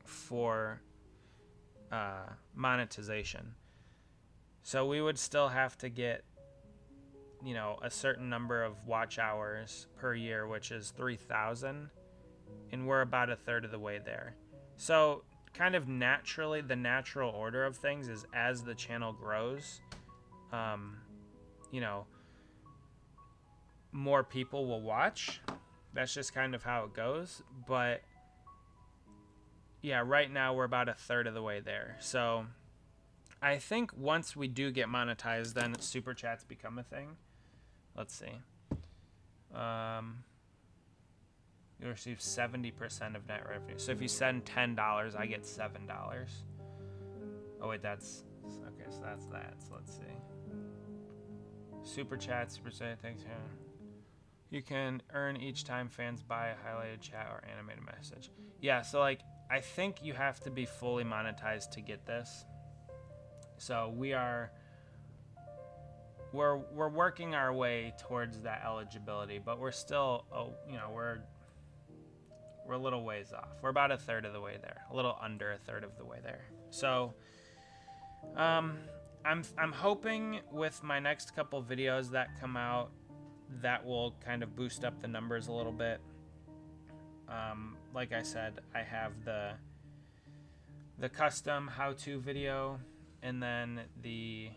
for monetization. So we would still have to get, you know, a certain number of watch hours per year, which is 3,000, and we're about a third of the way there. So kind of naturally, the natural order of things is as the channel grows, you know, more people will watch. That's just kind of how it goes. But yeah, right now we're about a third of the way there. So I think once we do get monetized, then super chats become a thing. Let's see. You receive 70% of net revenue. So if you send $10, I get $7. Oh wait, that's okay. So that's that. So let's see. Super chat, super chat. Thanks. Yeah. You can earn each time fans buy a highlighted chat or animated message. Yeah. So like, I think you have to be fully monetized to get this. So we're working our way towards that eligibility, but we're still, you know, we're a little ways off. We're about a third of the way there, a little under a third of the way there. So, I'm hoping with my next couple videos that come out, that will kind of boost up the numbers a little bit. Like I said, I have the custom how-to video, and then do you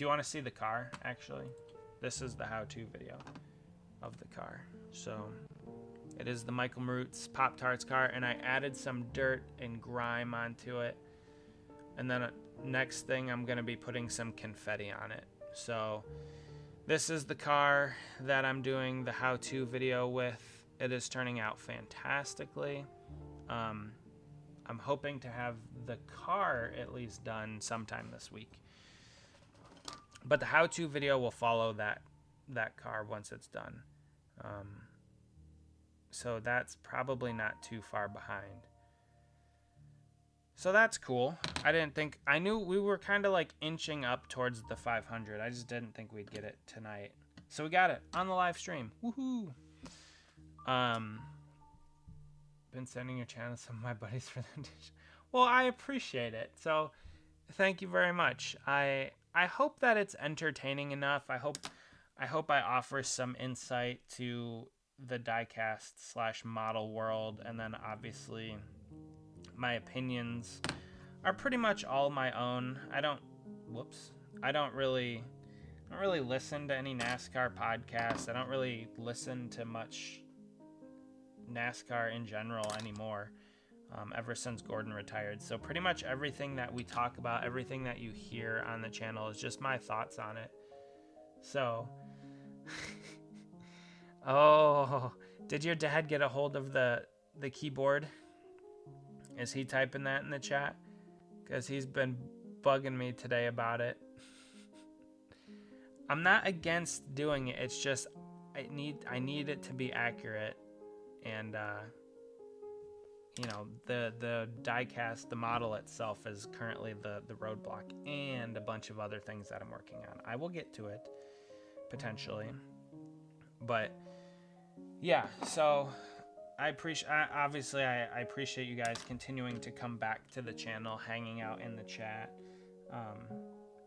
want to see the car, actually? This is the how-to video of the car. So it is the Michael Marutz Pop-Tarts car, and I added some dirt and grime onto it. And then next thing I'm going to be putting some confetti on it. So this is the car that I'm doing the how-to video with. It is turning out fantastically. I'm hoping to have the car at least done sometime this week. But the how-to video will follow that car once it's done. So that's probably not too far behind. So that's cool. I knew we were kind of like inching up towards the 500. I just didn't think we'd get it tonight. So we got it on the live stream. Woohoo! Been sending your channel to some of my buddies for the dish. Well, I appreciate it. So thank you very much. I hope that it's entertaining enough. I hope I offer some insight to the diecast / model world, and then obviously my opinions are pretty much all my own. I don't really listen to any NASCAR podcasts. I don't really listen to much NASCAR in general anymore, ever since Gordon retired. So pretty much everything that we talk about, everything that you hear on the channel is just my thoughts on it. So oh, did your dad get a hold of the keyboard? Is he typing that in the chat? Because he's been bugging me today about it. I'm not against doing it. It's just I need it to be accurate. And you know, the diecast, the model itself is currently the roadblock, and a bunch of other things that I'm working on. I will get to it potentially. But yeah, so I appreciate you guys continuing to come back to the channel, hanging out in the chat,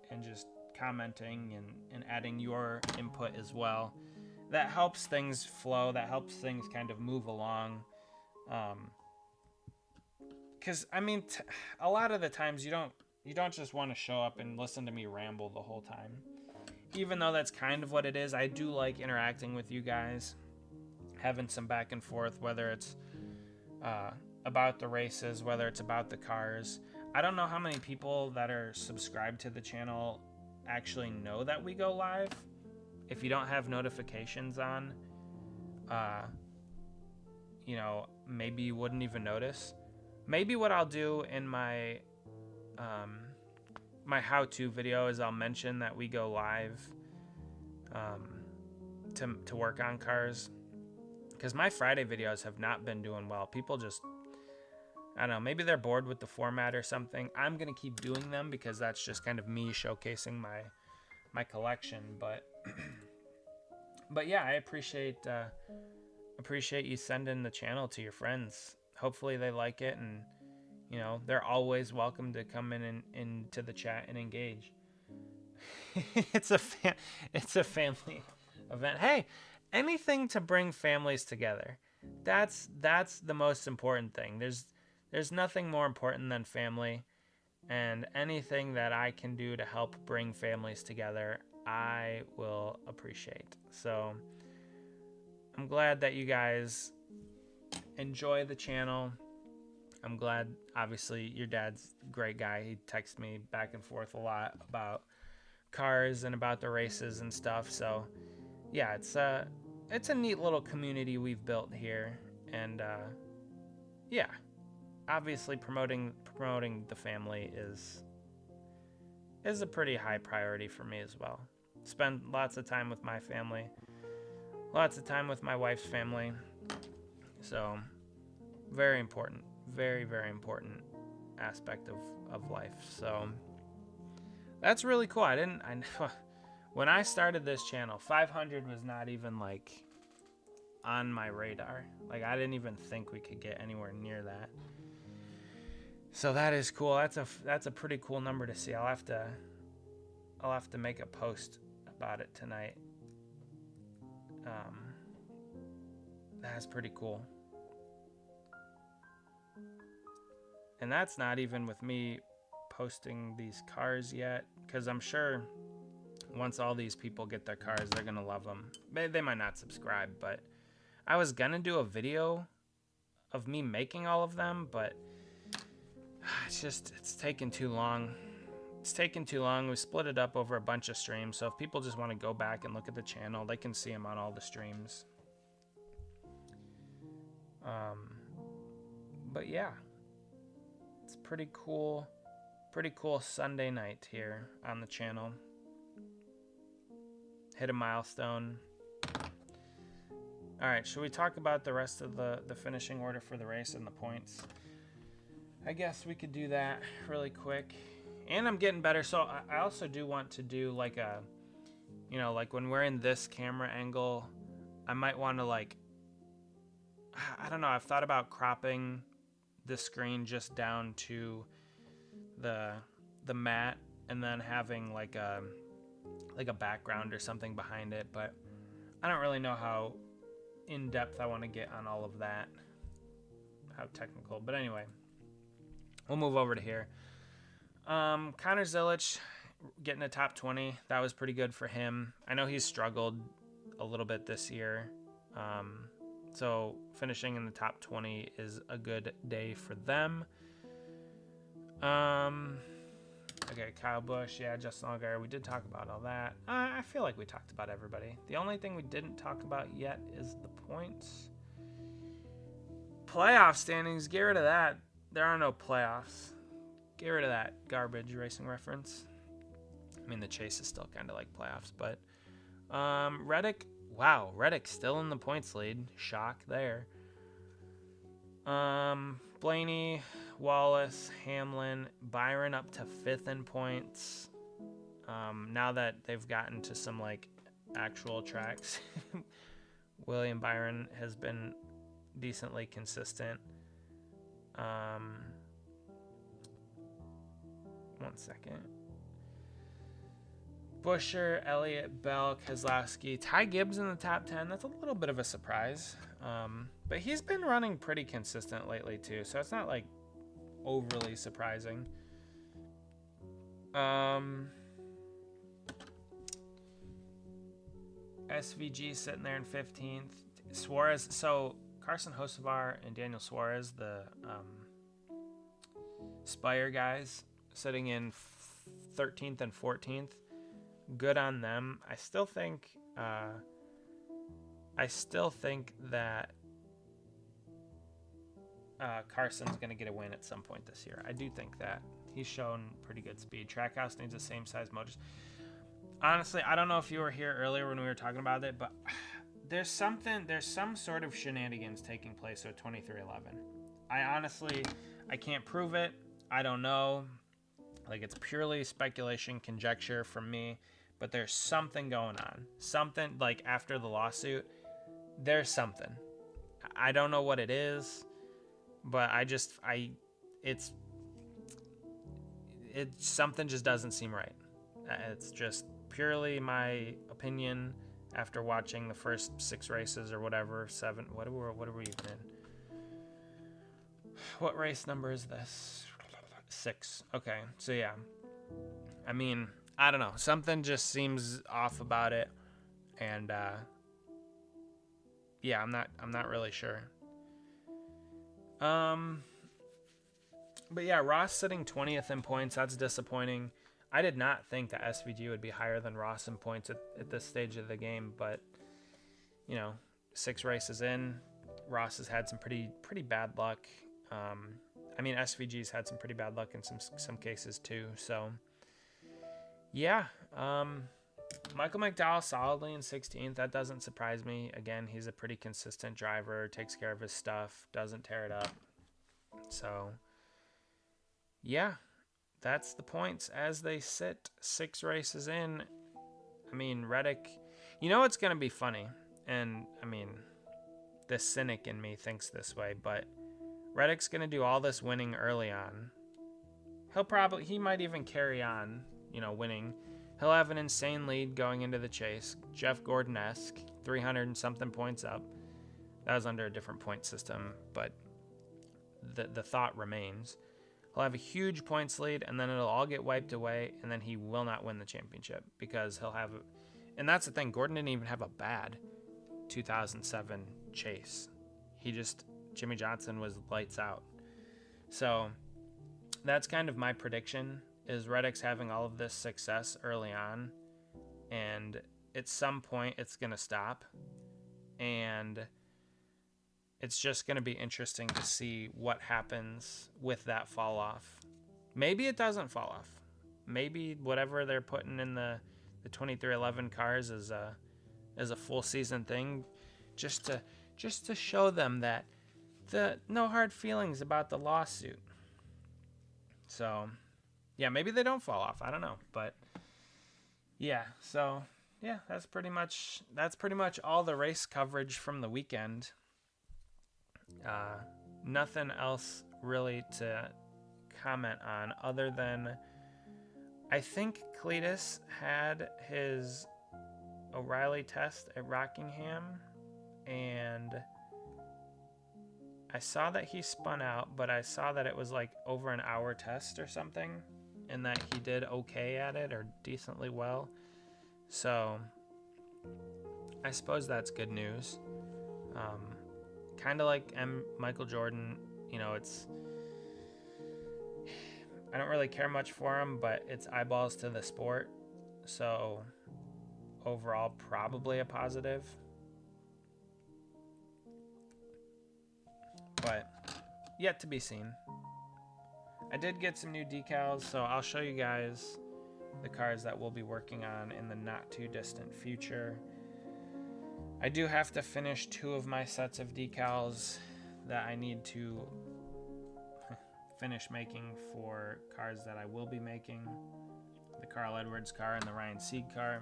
and just commenting and adding your input as well. That helps things flow. That helps things kind of move along. Because I mean, a lot of the times you don't just want to show up and listen to me ramble the whole time. Even though that's kind of what it is, I do like interacting with you guys, having some back and forth, whether it's about the races, whether it's about the cars. I don't know how many people that are subscribed to the channel actually know that we go live. If you don't have notifications on, you know, maybe you wouldn't even notice. Maybe what I'll do in my my how-to video is I'll mention that we go live to work on cars, because my Friday videos have not been doing well. People just, I don't know, maybe they're bored with the format or something. I'm gonna keep doing them because that's just kind of me showcasing my collection. But yeah, I appreciate you sending the channel to your friends. Hopefully they like it, and you know, they're always welcome to come into the chat and engage. It's a family event. Hey, anything to bring families together. That's the most important thing. There's nothing more important than family, and anything that I can do to help bring families together, I will appreciate. So I'm glad that you guys enjoy the channel. I'm glad, obviously, your dad's a great guy. He texts me back and forth a lot about cars and about the races and stuff. So yeah, it's a neat little community we've built here. And yeah, obviously promoting the family is a pretty high priority for me as well. Spend lots of time with my family, lots of time with my wife's family. So very important, very, very important aspect of life. So that's really cool. When I started this channel, 500 was not even like on my radar. Like, I didn't even think we could get anywhere near that. So that is cool. That's a pretty cool number to see. I'll have to make a post about it tonight. That's pretty cool. And that's not even with me posting these cars yet, because I'm sure once all these people get their cars, they're gonna love them. They might not subscribe, but I was gonna do a video of me making all of them, but it's taken too long it's taken too long. We split it up over a bunch of streams, so if people just want to go back and look at the channel, they can see them on all the streams. But yeah, it's pretty cool Sunday night here on the channel. Hit a milestone. All right, should we talk about the rest of the finishing order for the race and the points? I guess we could do that really quick. And I'm getting better, so I also do want to do like a, you know, like when we're in this camera angle, I might want to like, I don't know, I've thought about cropping the screen just down to the mat and then having like a background or something behind it, but I don't really know how in depth I want to get on all of that, how technical. But anyway, we'll move over to here. Connor Zilic getting a top 20, that was pretty good for him. I know he's struggled a little bit this year, so finishing in the top 20 is a good day for them. Okay, Kyle Busch, yeah, Justin Allgaier, we did talk about all that. I feel like we talked about everybody. The only thing we didn't talk about yet is the points. Playoff standings, get rid of that. There are no playoffs. Get rid of that garbage racing reference. I mean, the chase is still kind of like playoffs, but Reddick, wow, Reddick still in the points lead. Shock there. Blaney, Wallace, Hamlin, Byron up to 5th in points. Now that they've gotten to some like actual tracks, William Byron has been decently consistent. 1 second. Buescher, Elliott, Bell, Keselowski, Ty Gibbs in the top 10. That's a little bit of a surprise. But he's been running pretty consistent lately too, so it's not like overly surprising. SVG sitting there in 15th. Suarez, so Carson Hocevar and Daniel Suarez, the Spire guys, sitting in 13th and 14th. Good on them. I still think that Carson's going to get a win at some point this year. I do think that. He's shown pretty good speed. Trackhouse needs the same size motors. Honestly, I don't know if you were here earlier when we were talking about it, but there's some sort of shenanigans taking place with 2311. I can't prove it. I don't know. Like, it's purely speculation, conjecture from me, but there's something going on. Something, like, after the lawsuit, there's something. I don't know what it is, but it's something just doesn't seem right. It's just purely my opinion after watching the first 6 races or whatever, 7, what are we even in? What race number is this? 6. Okay, so yeah. I mean, I don't know. Something just seems off about it, and yeah, I'm not really sure. But yeah, Ross sitting 20th in points. That's disappointing. I did not think that SVG would be higher than Ross in points at this stage of the game, but you know, 6 races in, Ross has had some pretty bad luck. I mean, SVG's had some pretty bad luck in some cases too. So yeah, Michael McDowell solidly in 16th. That doesn't surprise me. Again, he's a pretty consistent driver, takes care of his stuff, doesn't tear it up. So yeah, that's the points as they sit 6 races in. I mean, Reddick, you know it's going to be funny, and I mean, the cynic in me thinks this way, but Reddick's going to do all this winning early on. He might even carry on, you know, winning. He'll have an insane lead going into the chase. Jeff Gordon-esque, 300 and something points up. That was under a different point system, but the thought remains. He'll have a huge points lead, and then it'll all get wiped away, and then he will not win the championship because he'll have... And that's the thing. Gordon didn't even have a bad 2007 chase. Jimmy Johnson was lights out. So that's kind of my prediction. is Reddick's having all of this success early on, and at some point it's going to stop, and it's just going to be interesting to see what happens with that fall off. Maybe it doesn't fall off. Maybe whatever they're putting in the 2311 cars is a full season thing, just to show them that no hard feelings about the lawsuit. So, yeah, maybe they don't fall off. I don't know, but yeah. So, yeah, that's pretty much all the race coverage from the weekend. Nothing else really to comment on other than I think Cletus had his O'Reilly test at Rockingham, and I saw that he spun out, but I saw that it was like over an hour test or something, and that he did okay at it, or decently well. So I suppose that's good news. Kind of like Michael Jordan, you know, I don't really care much for him, but it's eyeballs to the sport. So overall, probably a positive. But yet to be seen. I did get some new decals, so I'll show you guys the cars that we'll be working on in the not too distant future. I do have to finish 2 of my sets of decals that I need to finish making for cars that I will be making. The Carl Edwards car and the Ryan Sieg car.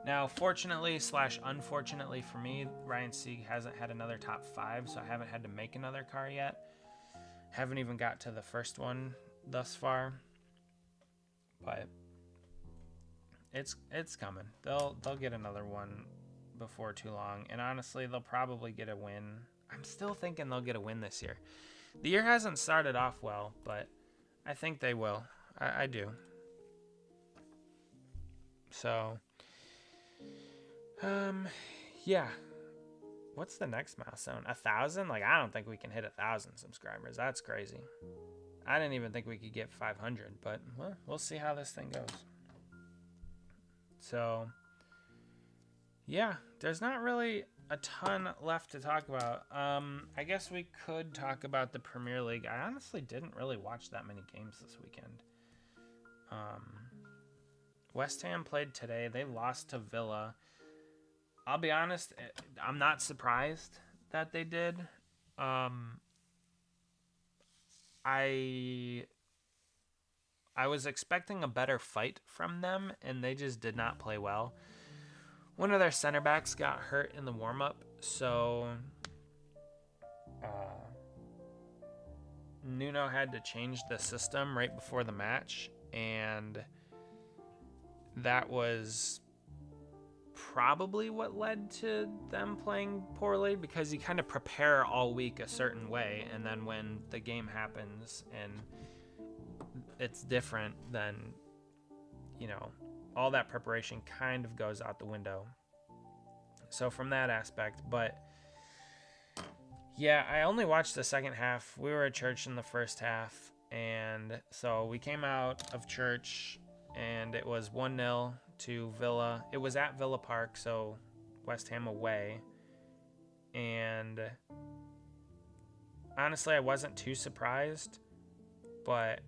Now, fortunately / unfortunately for me, Ryan Sieg hasn't had another top 5, so I haven't had to make another car yet. Haven't even got to the first one thus far. But it's coming. They'll get another one before too long, and honestly, they'll probably get a win. I'm still thinking they'll get a win this year. The year hasn't started off well, but I think they will. I do. So, yeah. What's the next milestone? 1,000? Like, I don't think we can hit 1,000 subscribers. That's crazy. I didn't even think we could get 500, but well, we'll see how this thing goes. So, yeah, there's not really a ton left to talk about. I guess we could talk about the Premier League. I honestly didn't really watch that many games this weekend. West Ham played today. They lost to Villa. I'll be honest, I'm not surprised that they did. I was expecting a better fight from them, and they just did not play well. One of their center backs got hurt in the warm-up, so Nuno had to change the system right before the match, and that was probably what led to them playing poorly, because you kind of prepare all week a certain way, and then when the game happens and it's different, then, you know, all that preparation kind of goes out the window. So from that aspect, but yeah, I only watched the second half. We were at church in the first half, and so we came out of church and it was 1-0 to Villa. It was at Villa Park, so West Ham away. And honestly, I wasn't too surprised, but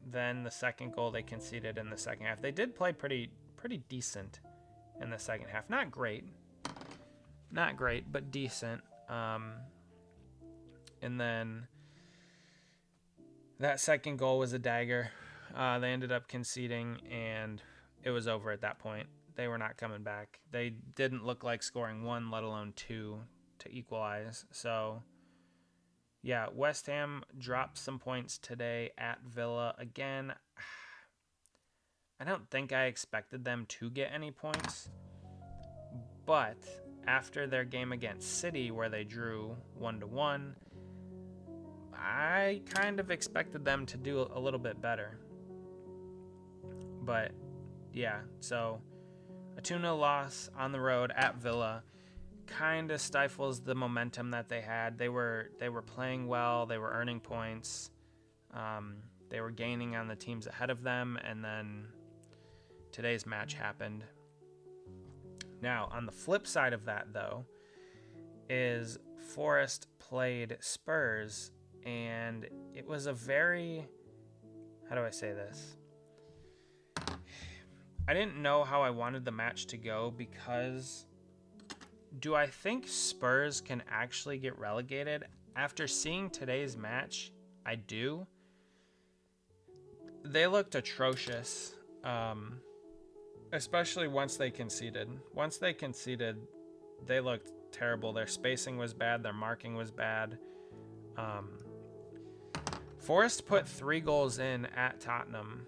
then the second goal they conceded in the second half. They did play pretty decent in the second half. Not great, but decent. And then that second goal was a dagger. They ended up conceding, and it was over at that point. They were not coming back. They didn't look like scoring 1, let alone 2 to equalize. So, yeah, West Ham dropped some points today at Villa. Again, I don't think I expected them to get any points, but after their game against City, where they drew 1-1, I kind of expected them to do a little bit better. But yeah, so a 2-0 loss on the road at Villa kind of stifles the momentum that they had. They were playing well. They were earning points. They were gaining on the teams ahead of them, and then today's match happened. Now, on the flip side of that, though, is Forest played Spurs, and it was a very... How do I say this? I didn't know how I wanted the match to go because do I think Spurs can actually get relegated? After seeing today's match, I do. They looked atrocious, especially once they conceded. Once they conceded, they looked terrible. Their spacing was bad. Their marking was bad. Forest put 3 goals in at Tottenham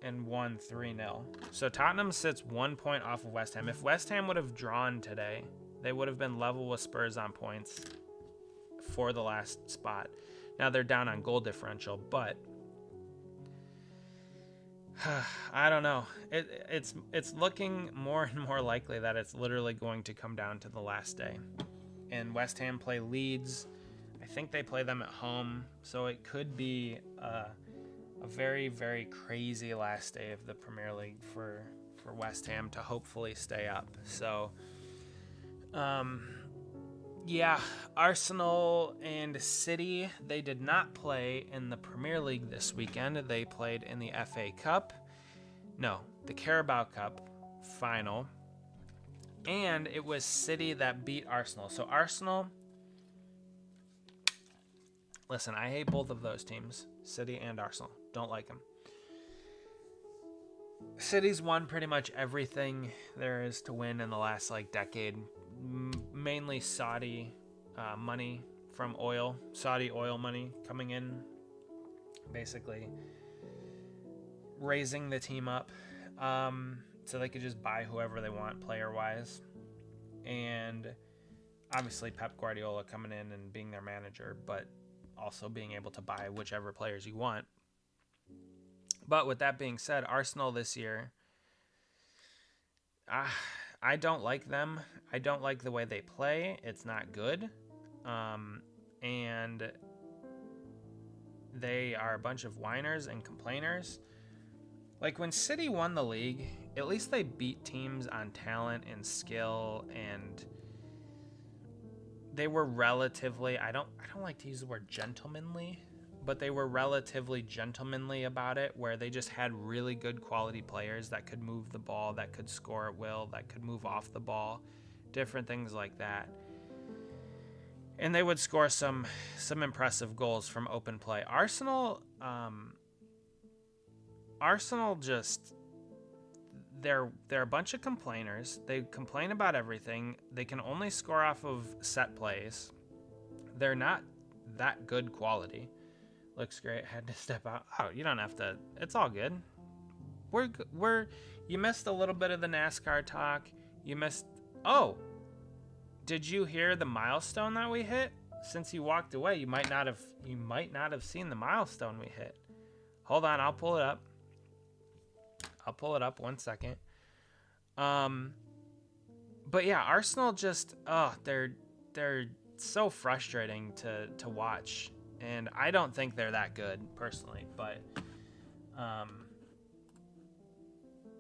and won 3-0. So Tottenham sits 1 point off of West Ham. If West Ham would have drawn today, they would have been level with Spurs on points for the last spot. Now they're down on goal differential, but I don't know. It's looking more and more likely that it's literally going to come down to the last day. And West Ham play Leeds. I think they play them at home, so it could be a very, very crazy last day of the Premier League for West Ham to hopefully stay up. So, yeah, Arsenal and City, they did not play in the Premier League this weekend. They played in the FA Cup. No, the Carabao Cup final. And it was City that beat Arsenal. So Arsenal... Listen, I hate both of those teams, City and Arsenal. Don't like them. City's won pretty much everything there is to win in the last decade. Mainly Saudi money from oil, Saudi oil money coming in, basically raising the team up so they could just buy whoever they want player-wise. And obviously Pep Guardiola coming in and being their manager, but also being able to buy whichever players you want. But with that being said, Arsenal this year, I don't like them. I don't like the way they play. It's not good. And they are a bunch of whiners and complainers. Like when City won the league, at least they beat teams on talent and skill, and they were relatively, I don't like to use the word gentlemanly, but they were relatively gentlemanly about it, where they just had really good quality players that could move the ball, that could score at will, that could move off the ball, different things like that. And they would score some impressive goals from open play. Arsenal just, they're a bunch of complainers. They complain about everything. They can only score off of set plays. They're not that good quality. Looks great. Had to step out. Oh, you don't have to. It's all good. You missed a little bit of the NASCAR talk. You missed. Oh, did you hear the milestone that we hit? Since you walked away, you might not have seen the milestone we hit. Hold on, I'll pull it up. 1 second. But yeah, Arsenal just they're so frustrating to watch, and I don't think they're that good personally, but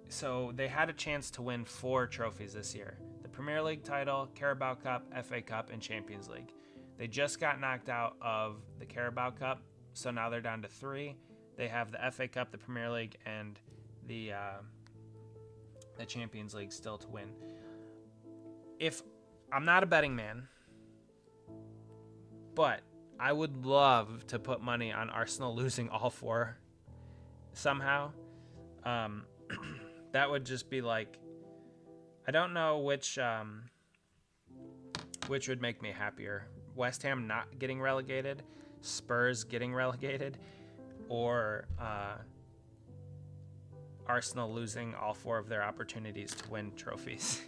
so they had a chance to win 4 trophies this year: the Premier League title, Carabao Cup, FA Cup, and Champions League. They just got knocked out of the Carabao Cup, so now they're down to 3. They have the FA Cup, the Premier League, and the Champions League still to win. If I'm not a betting man, but I would love to put money on Arsenal losing all 4 somehow. That would just be I don't know which would make me happier. West Ham not getting relegated, Spurs getting relegated, or Arsenal losing all 4 of their opportunities to win trophies.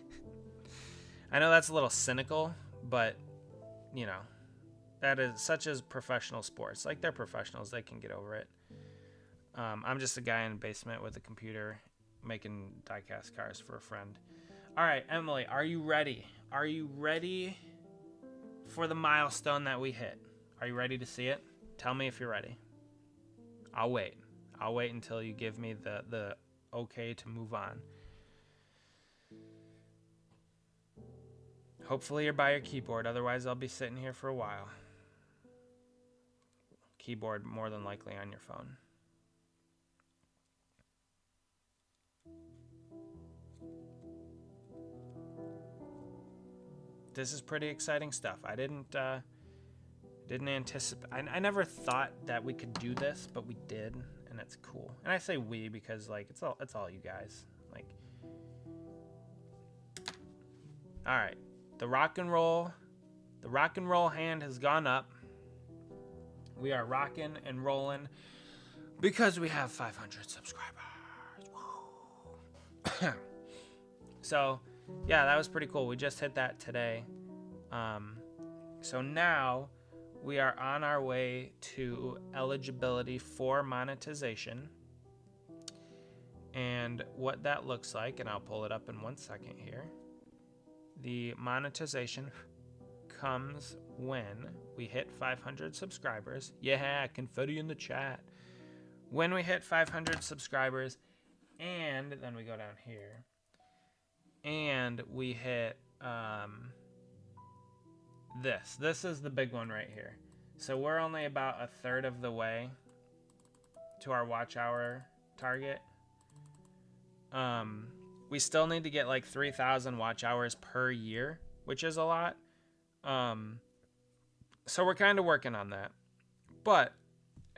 I know that's a little cynical, but that is such as professional sports. They're professionals, they can get over it. I'm just a guy in a basement with a computer making die-cast cars for a friend. All right, Emily, are you ready? Are you ready for the milestone that we hit? Are you ready to see it? Tell me if you're ready. I'll wait. I'll wait until you give me the okay to move on. Hopefully you're by your keyboard, otherwise I'll be sitting here for a while. Keyboard more than likely on your phone. This is pretty exciting stuff. I didn't anticipate. I never thought that we could do this, but we did, and it's cool. And I say we because like it's all you guys. Like, all right, the rock and roll hand has gone up. We are rocking and rolling because we have 500 subscribers. So, yeah, that was pretty cool. We just hit that today. So now we are on our way to eligibility for monetization. And what that looks like, and I'll pull it up in 1 second here. The monetization comes when we hit 500 subscribers. Yeah, confetti in the chat. When we hit 500 subscribers, and then we go down here, and we hit this. This is the big one right here. So we're only about a third of the way to our watch hour target. We still need to get like 3,000 watch hours per year, which is a lot. So we're kind of working on that. But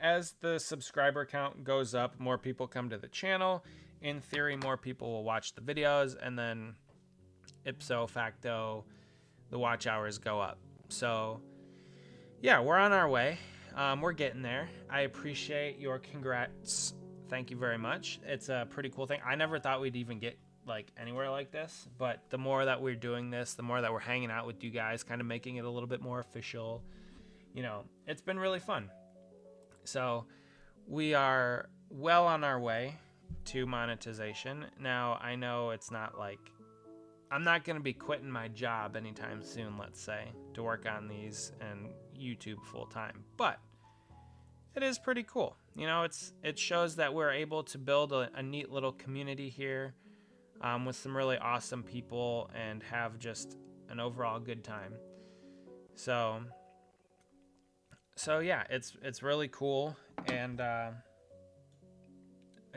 as the subscriber count goes up, more people come to the channel. In theory, more people will watch the videos, and then ipso facto, the watch hours go up. So yeah, we're on our way. We're getting there. I appreciate your congrats. Thank you very much. It's a pretty cool thing. I never thought we'd even get like anywhere like this, but the more that we're doing this, the more that we're hanging out with you guys, kind of making it a little bit more official. You know, it's been really fun. So we are well on our way to monetization. Now, I know it's not like, I'm not going to be quitting my job anytime soon, let's say, to work on these and YouTube full time, but it is pretty cool. You know, it shows that we're able to build a neat little community here with some really awesome people and have just an overall good time. So yeah, it's really cool, and I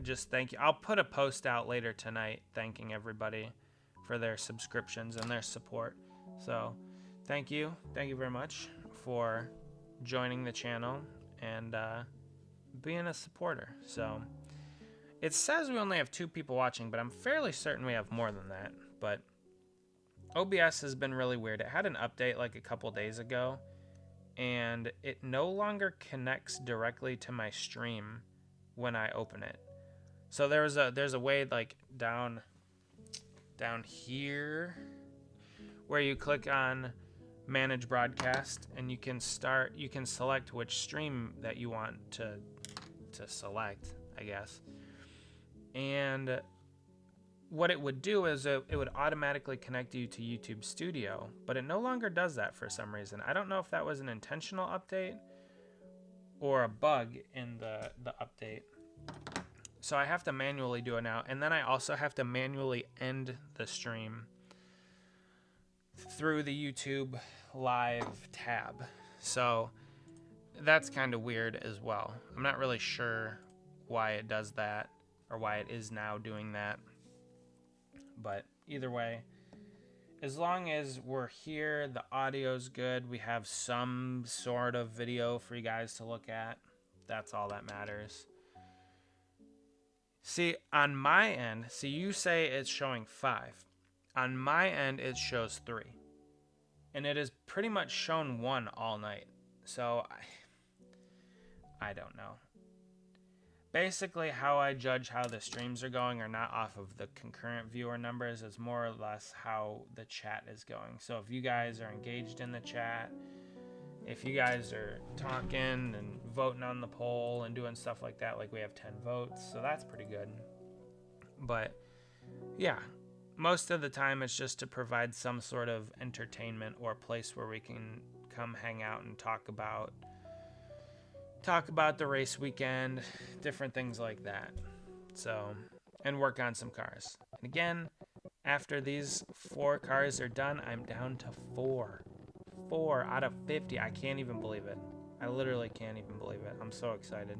just thank you. I'll put a post out later tonight thanking everybody for their subscriptions and their support. So thank you very much for joining the channel and being a supporter. So it says we only have 2 people watching, but I'm fairly certain we have more than that. But OBS has been really weird. It had an update like a couple days ago, and it no longer connects directly to my stream when I open it. So there's a way like down here where you click on manage broadcast, and you can select which stream that you want to select, I guess. And what it would do is it would automatically connect you to YouTube Studio, but it no longer does that for some reason. I don't know if that was an intentional update or a bug in the update. So I have to manually do it now, and then I also have to manually end the stream through the YouTube Live tab. So that's kind of weird as well. I'm not really sure why it does that, or why it is now doing that. But either way, as long as we're here, the audio's good, we have some sort of video for you guys to look at, that's all that matters. See, on my end, you say it's showing 5. On my end, it shows 3. And it has pretty much shown 1 all night. So, I don't know. Basically, how I judge how the streams are going are not off of the concurrent viewer numbers. It's more or less how the chat is going. So if you guys are engaged in the chat, if you guys are talking and voting on the poll and doing stuff like that, like we have 10 votes, so that's pretty good. But yeah, most of the time it's just to provide some sort of entertainment or place where we can come hang out and talk about talk about the race weekend, different things like that. So, and work on some cars. And again, after these 4 cars are done, I'm down to 4. 4 out of 50. I can't even believe it. I literally can't even believe it. I'm so excited.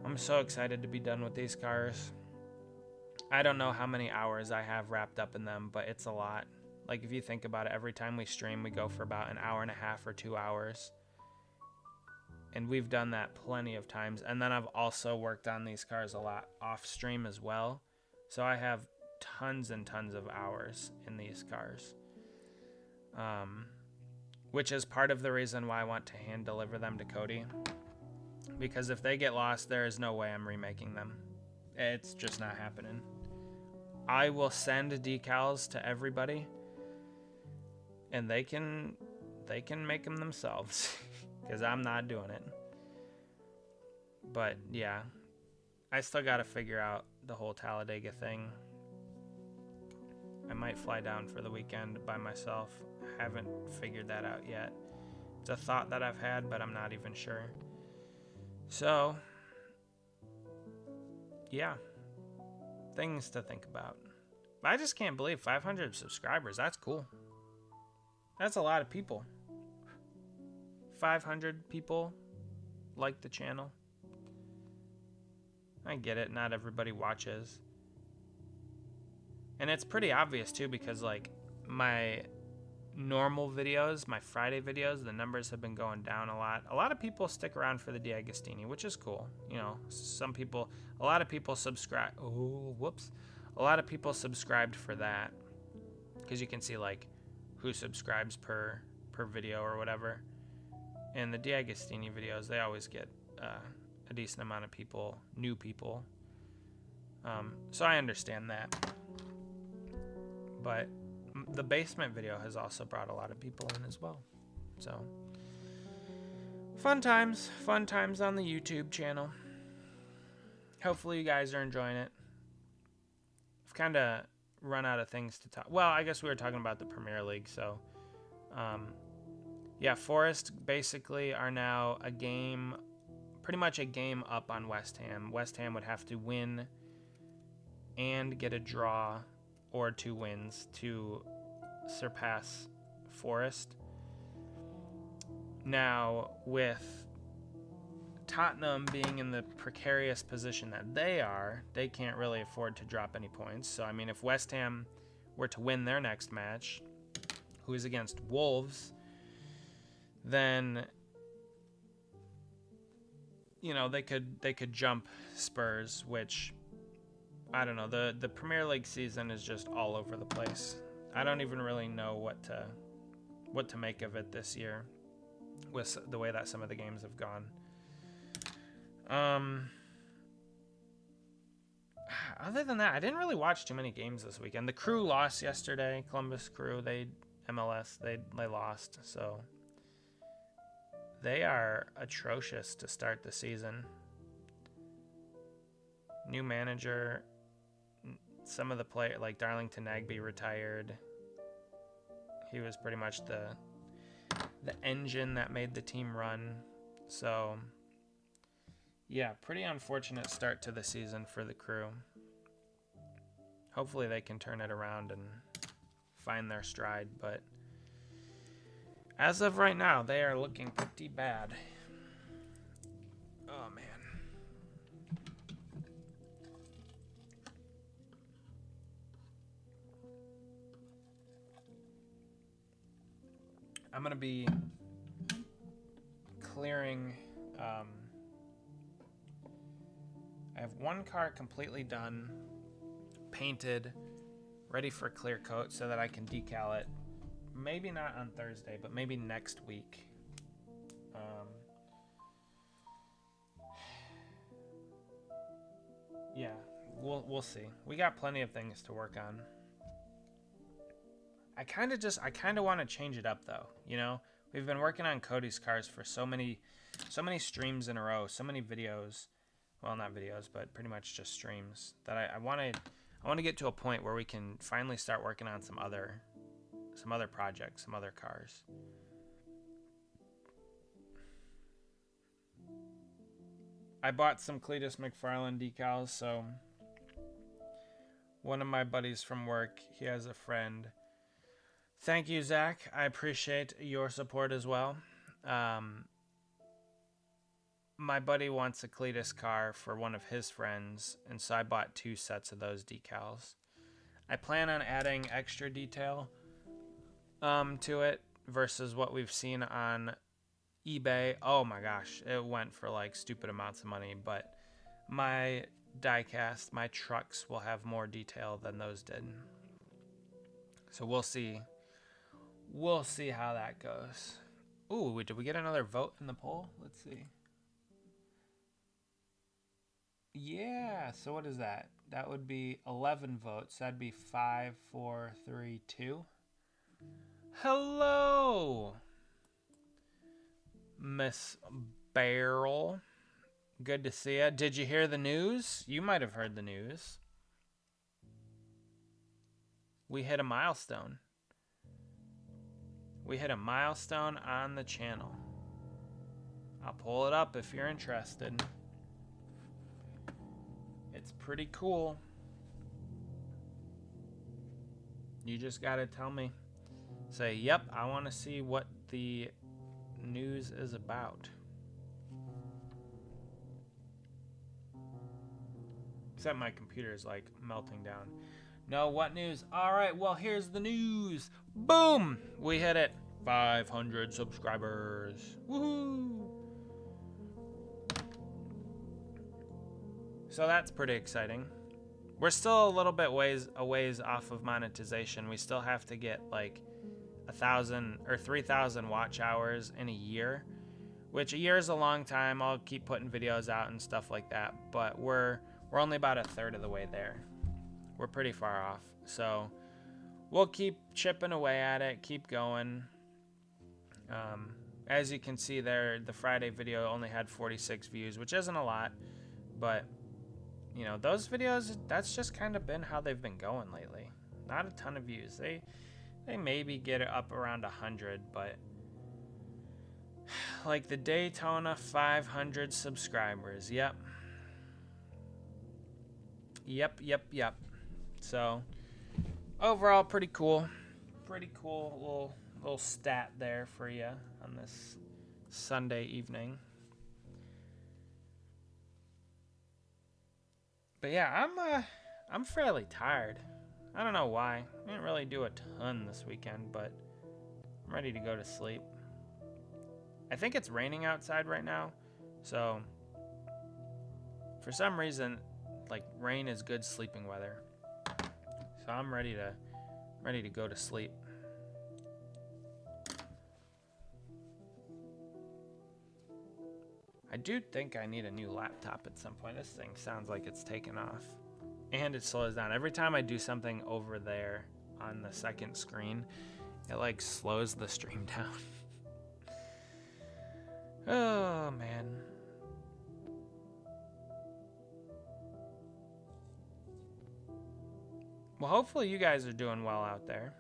I'm so excited to be done with these cars. I don't know how many hours I have wrapped up in them, but it's a lot. Like, if you think about it, every time we stream, we go for about an hour and a half or 2 hours. And we've done that plenty of times. And then I've also worked on these cars a lot off stream as well. So I have tons and tons of hours in these cars. Which is part of the reason why I want to hand deliver them to Cody. Because if they get lost, there is no way I'm remaking them. It's just not happening. I will send decals to everybody, and they can make them themselves, because I'm not doing it. But yeah, I still got to figure out the whole Talladega thing. I might fly down for the weekend by myself. I haven't figured that out yet. It's a thought that I've had, but I'm not even sure. So, yeah, things to think about. But I just can't believe 500 subscribers. That's cool. That's a lot of people. 500 people like the channel. I get it. Not everybody watches. And it's pretty obvious too, because like my normal videos, my Friday videos, the numbers have been going down a lot. A lot of people stick around for the D'Agostini, which is cool. You know, a lot of people subscribe. Oh, whoops. A lot of people subscribed for that, because you can see like who subscribes per video or whatever. And the D'Agostini videos, they always get a decent amount of people, new people. So I understand that. But the basement video has also brought a lot of people in as well. So fun times on the YouTube channel. Hopefully you guys are enjoying it. I've kind of run out of things to talk. Well, I guess we were talking about the Premier League. So yeah, Forest basically are now pretty much a game up on West Ham. West Ham would have to win and get a draw or 2 wins to surpass Forest. Now, with Tottenham being in the precarious position that they can't really afford to drop any points. So, I mean, if West Ham were to win their next match, who is against Wolves, then, you know, they could jump Spurs, which, I don't know, the Premier League season is just all over the place. I don't even really know what to make of it this year with the way that some of the games have gone. Other than that, I didn't really watch too many games this weekend. The Crew lost yesterday. Columbus Crew, they lost, so they are atrocious to start the season. New manager. Some of the players, like Darlington Nagby, retired. He was pretty much the engine that made the team run. So, yeah, pretty unfortunate start to the season for the Crew. Hopefully they can turn it around and find their stride, but as of right now, they are looking pretty bad. Oh, man. I'm going to be clearing. I have one car completely done, painted, ready for clear coat so that I can decal it. Maybe not on Thursday, but maybe next week. Yeah, we'll see. We got plenty of things to work on. I kind of want to change it up though. You know, we've been working on Cody's cars for so many streams in a row, so many videos. Well, not videos, but pretty much just streams that I want to get to a point where we can finally start working on some other projects, some other cars. I bought some Cletus McFarland decals, so one of my buddies from work, he has a friend. Thank you, Zach. I appreciate your support as well. My buddy wants a Cletus car for one of his friends, and so I bought 2 sets of those decals. I plan on adding extra detail to it versus what we've seen on eBay. Oh my gosh, it went for like stupid amounts of money, but my diecast, my trucks will have more detail than those did. So we'll see. We'll see how that goes. Ooh, did we get another vote in the poll? Let's see. Yeah, so what is that? That would be 11 votes. That'd be 5, 4, 3, 2. Hello, Miss Barrel. Good to see ya. Did you hear the news? You might have heard the news. We hit a milestone. We hit a milestone on the channel. I'll pull it up if you're interested. It's pretty cool. You just gotta tell me. Say, yep, I want to see what the news is about. Except my computer is like melting down. No, what news? All right, well, here's the news. Boom! We hit it. 500 subscribers. Woohoo! So that's pretty exciting. We're still a little bit a ways off of monetization. We still have to get like 1,000 or 3,000 watch hours in a year, which a year is a long time. I'll keep putting videos out and stuff like that, but we're only about a third of the way there. We're pretty far off, so we'll keep chipping away at it, keep going. As you can see there, the Friday video only had 46 views, which isn't a lot, but you know, those videos, that's just kind of been how they've been going lately. Not a ton of views. They maybe get it up around 100, but like the Daytona 500 subscribers. Yep. So overall, pretty cool. Pretty cool little stat there for you on this Sunday evening. But yeah, I'm fairly tired. I don't know why. I didn't really do a ton this weekend, but I'm ready to go to sleep. I think it's raining outside right now, so for some reason, like, rain is good sleeping weather. So I'm ready to go to sleep. I do think I need a new laptop at some point. This thing sounds like it's taken off. And it slows down. Every time I do something over there on the second screen, it like slows the stream down. Oh, man. Well, hopefully you guys are doing well out there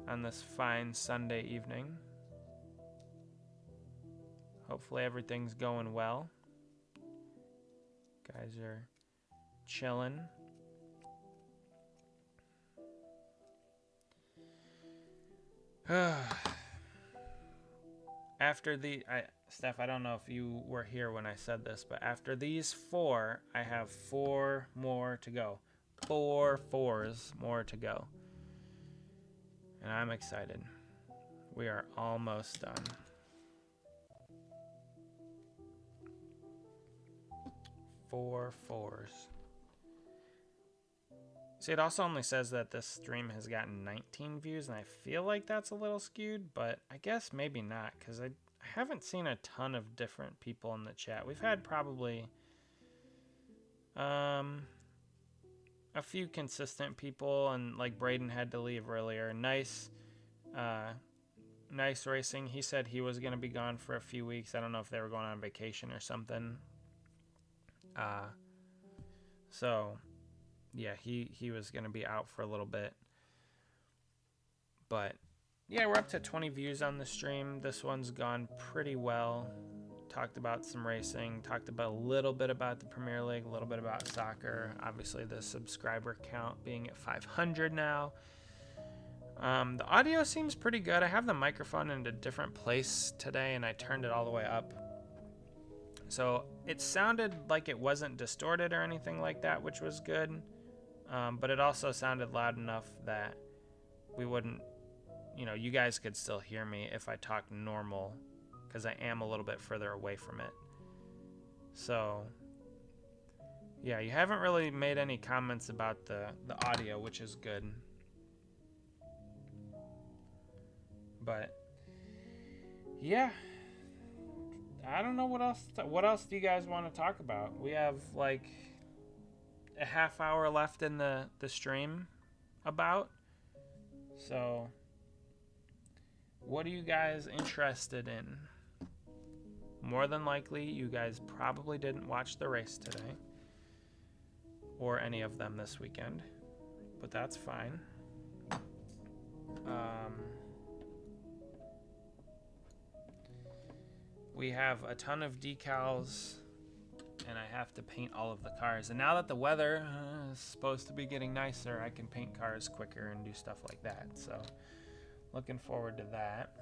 on this fine Sunday evening. Hopefully everything's going well. Guys are chilling. After Steph, I don't know if you were here when I said this, but after these 4, I have 4 more to go. 4 4s more to go. And I'm excited. We are almost done. 4 4s. See, it also only says that this stream has gotten 19 views, and I feel like that's a little skewed, but I guess maybe not, because I haven't seen a ton of different people in the chat. We've had probably a few consistent people, and like Braden had to leave earlier. Nice Racing, he said he was going to be gone for a few weeks. I don't know if they were going on vacation or something. So yeah, he was going to be out for a little bit. But yeah, we're up to 20 views on the stream. This one's gone pretty well. talked about some racing, talked about a little bit about the Premier League, a little bit about soccer. Obviously, the subscriber count being at 500 now. The audio seems pretty good. I have the microphone in a different place today, and I turned it all the way up. So it sounded like it wasn't distorted or anything like that, which was good. But it also sounded loud enough that we wouldn't, you guys could still hear me if I talked normal, because I am a little bit further away from it. So, yeah, you haven't really made any comments about the audio, which is good. But, yeah, I don't know what else. What else do you guys want to talk about? We have like a half hour left in the stream about. So, what are you guys interested in? More than likely, you guys probably didn't watch the race today, or any of them this weekend, but that's fine. We have a ton of decals, and I have to paint all of the cars. And now that the weather is supposed to be getting nicer, I can paint cars quicker and do stuff like that. So, looking forward to that.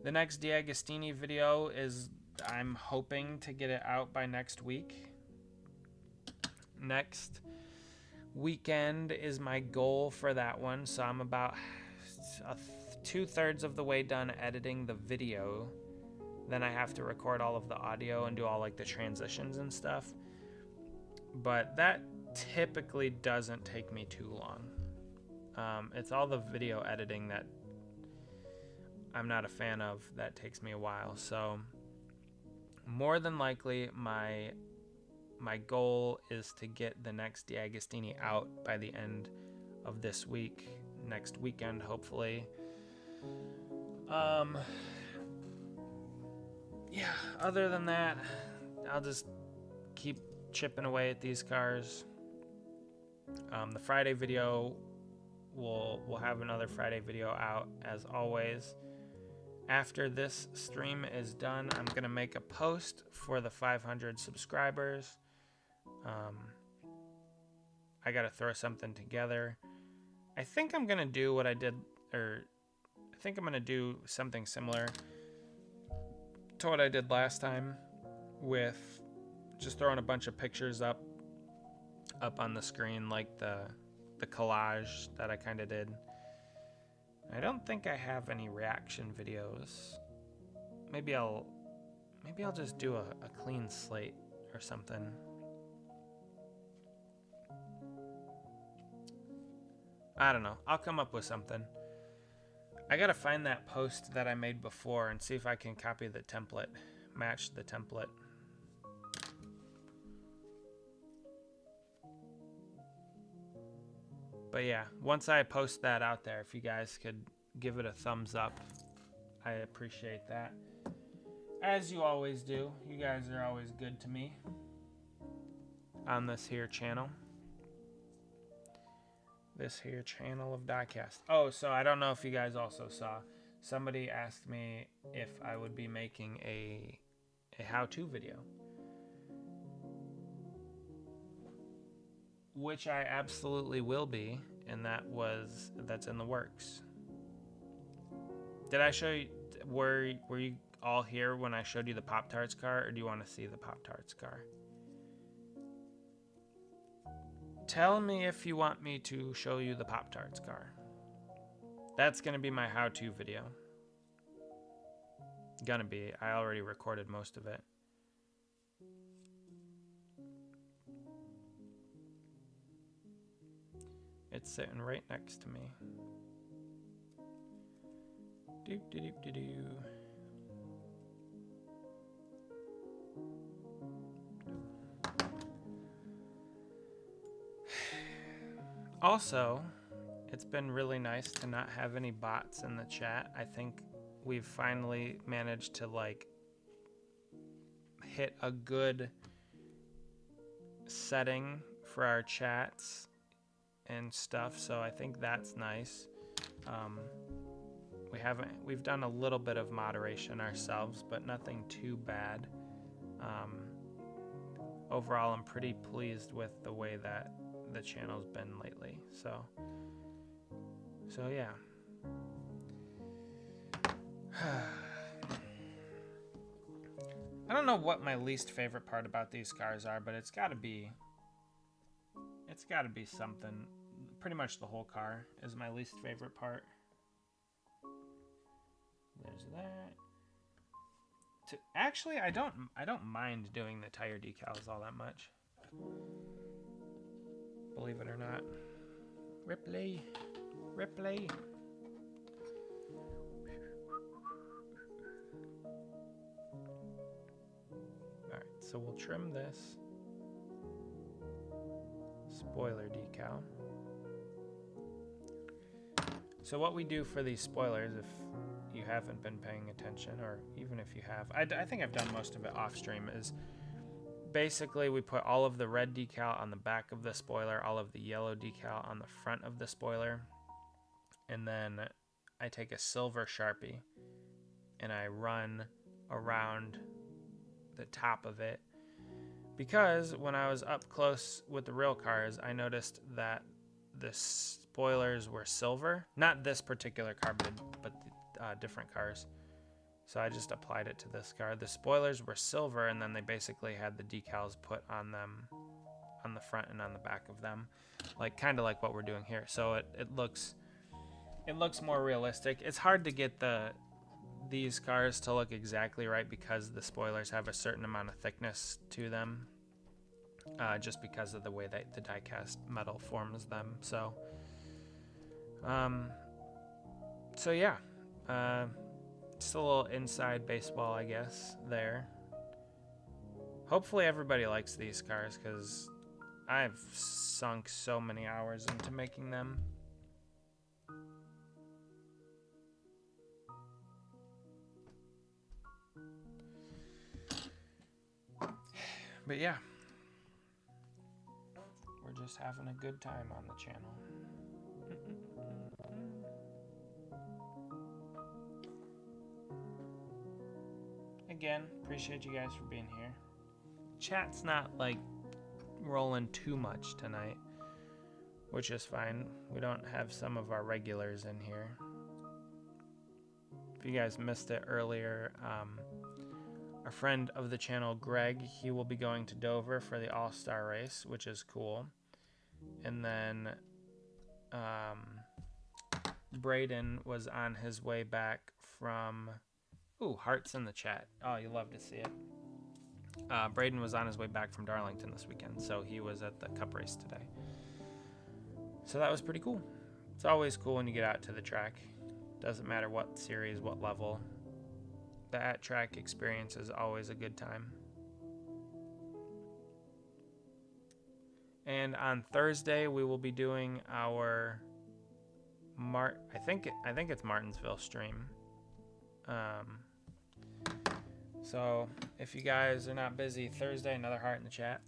The next D'Agostini video is, I'm hoping to get it out by next week. Next weekend is my goal for that one. So I'm about 2/3 of the way done editing the video. Then I have to record all of the audio and do all like the transitions and stuff. But that typically doesn't take me too long. It's all the video editing that I'm not a fan of that takes me a while. So more than likely my goal is to get the next D'Agostini out by the end of this week, next weekend hopefully. Yeah, other than that, I'll just keep chipping away at these cars. The Friday video, we'll have another Friday video out as always. After this stream is done, I'm going to make a post for the 500 subscribers. I got to throw something together. I think I'm going to do what I did, or I think I'm going to do something similar to what I did last time, with just throwing a bunch of pictures up on the screen, like the collage that I kind of did. I don't think I have any reaction videos. Maybe I'll just do a clean slate or something. I don't know. I'll come up with something. I gotta find that post that I made before and see if I can copy the template, match the template. But yeah, once I post that out there, if you guys could give it a thumbs up, I appreciate that. As you always do. You guys are always good to me on this here channel. This here channel of Diecast. Oh, so I don't know if you guys also saw, somebody asked me if I would be making a how-to video, which I absolutely will be, and that's in the works. Did I show you, were you all here when I showed you the Pop-Tarts car, or do you want to see the Pop-Tarts car? Tell me if you want me to show you the Pop-Tarts car. That's going to be my how-to video. Gonna be. I already recorded most of it. It's sitting right next to me. Doop-de-doop-de-doo. Also, it's been really nice to not have any bots in the chat. I think we've finally managed to like hit a good setting for our chats and stuff, so I think that's nice. We've done a little bit of moderation ourselves, but nothing too bad. Overall, I'm pretty pleased with the way that the channel's been lately. So yeah. I don't know what my least favorite part about these cars are, but it's got to be something. Pretty much the whole car is my least favorite part. There's that. Actually, I don't mind doing the tire decals all that much. Believe it or not. Ripley. Alright, so we'll trim this spoiler decal. So what we do for these spoilers, if you haven't been paying attention, or even if you have, I think I've done most of it off stream, is basically we put all of the red decal on the back of the spoiler, all of the yellow decal on the front of the spoiler, and then I take a silver Sharpie and I run around the top of it, because when I was up close with the real cars, I noticed that the spoilers were silver. Not this particular car, but different cars. So I just applied it to this car. The spoilers were silver, and then they basically had the decals put on them, on the front and on the back of them, like kind of like what we're doing here. So it looks more realistic. It's hard to get these cars to look exactly right because the spoilers have a certain amount of thickness to them, just because of the way that the die-cast metal forms them. So yeah, just a little inside baseball, I guess, there. Hopefully everybody likes these cars, because I've sunk so many hours into making them. But yeah, we're just having a good time on the channel. Again, appreciate you guys for being here. Chat's not like rolling too much tonight, which is fine. We don't have some of our regulars in here. If you guys missed it earlier, our friend of the channel, Greg, he will be going to Dover for the All-Star race, which is cool. And then Braden was on his way back from... Ooh, hearts in the chat. Oh, you love to see it. Braden was on his way back from Darlington this weekend, so he was at the cup race today. So that was pretty cool. It's always cool when you get out to the track. Doesn't matter what series, what level. The at-track experience is always a good time. And on Thursday, we will be doing our I think it's Martinsville stream. So if you guys are not busy Thursday, another heart in the chat.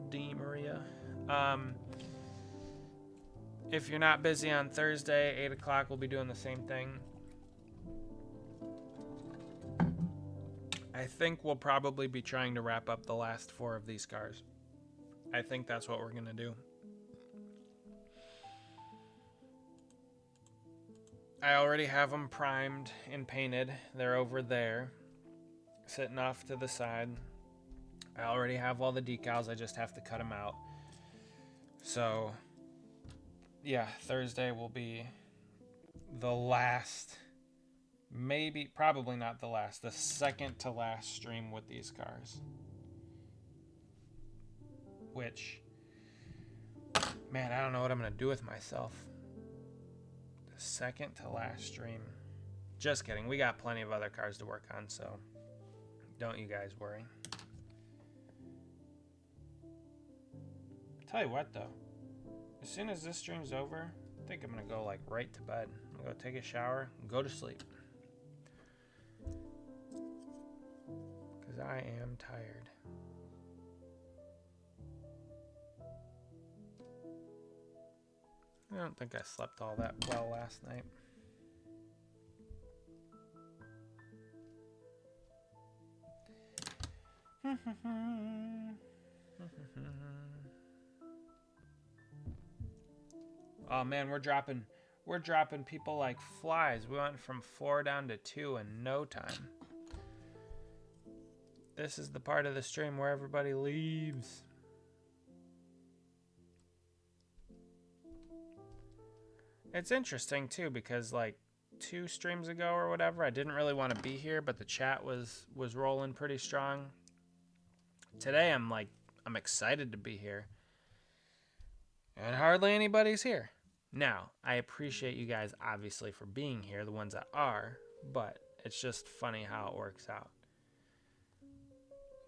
D. Maria. If you're not busy on Thursday, 8 o'clock, we'll be doing the same thing. I think we'll probably be trying to wrap up the last 4 of these cars. I think that's what we're going to do. I already have them primed and painted. They're over there, sitting off to the side. I already have all the decals. I just have to cut them out. So, yeah, Thursday will be the last, probably not the last, the second to last stream with these cars. Which, man, I don't know what I'm going to do with myself. The second to last stream. Just kidding. We got plenty of other cars to work on, so don't you guys worry. Tell you what, though. As soon as this stream's over, I think I'm going to go, like, right to bed. I'm going to go take a shower and go to sleep. Because I am tired. I don't think I slept all that well last night. Oh man, we're dropping people like flies. We went from 4 down to 2 in no time. This is the part of the stream where everybody leaves. It's interesting too because like 2 streams ago or whatever, I didn't really want to be here, but the chat was rolling pretty strong. Today I'm excited to be here. And hardly anybody's here. Now, I appreciate you guys obviously for being here, the ones that are, but it's just funny how it works out.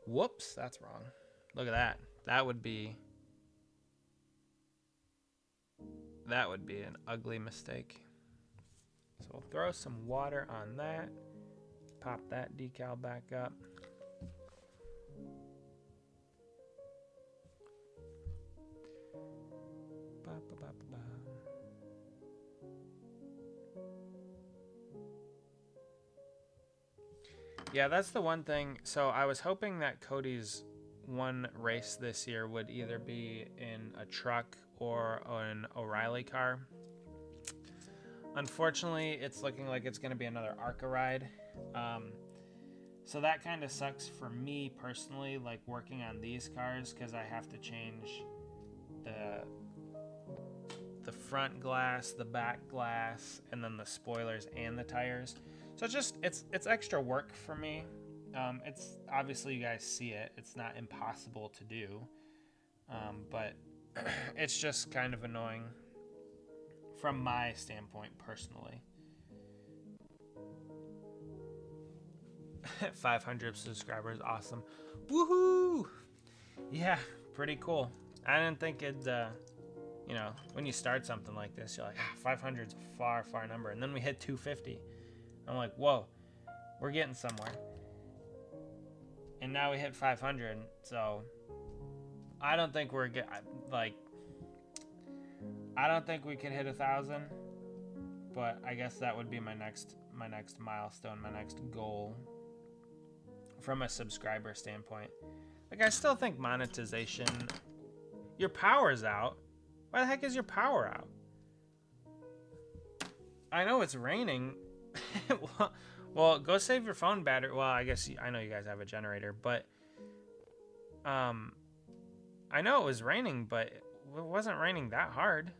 Whoops, that's wrong. Look at that. That would be an ugly mistake. So we'll throw some water on that. Pop that decal back up. Yeah, that's the one thing. So I was hoping that Cody's one race this year would either be in a truck or an O'Reilly car. Unfortunately, it's looking like it's going to be another ARCA ride. So that kind of sucks for me personally, like working on these cars, because I have to change the front glass, the back glass, and then the spoilers and the tires. So it's extra work for me. It's obviously you guys see it. It's not impossible to do, but it's just kind of annoying from my standpoint personally. 500 subscribers, awesome. Woohoo! Yeah, pretty cool. I didn't think it'd, you know, when you start something like this, you're like, 500's a far, far number. And then we hit 250. I'm like, whoa, we're getting somewhere. And now we hit 500, so I don't think we're I don't think we can hit 1,000, but I guess that would be my next milestone, my next goal from a subscriber standpoint. Like, I still think monetization, your power's out. Why the heck is your power out? I know it's raining. Well, go save your phone battery. Well, I guess I know you guys have a generator, but I know it was raining, but it wasn't raining that hard. I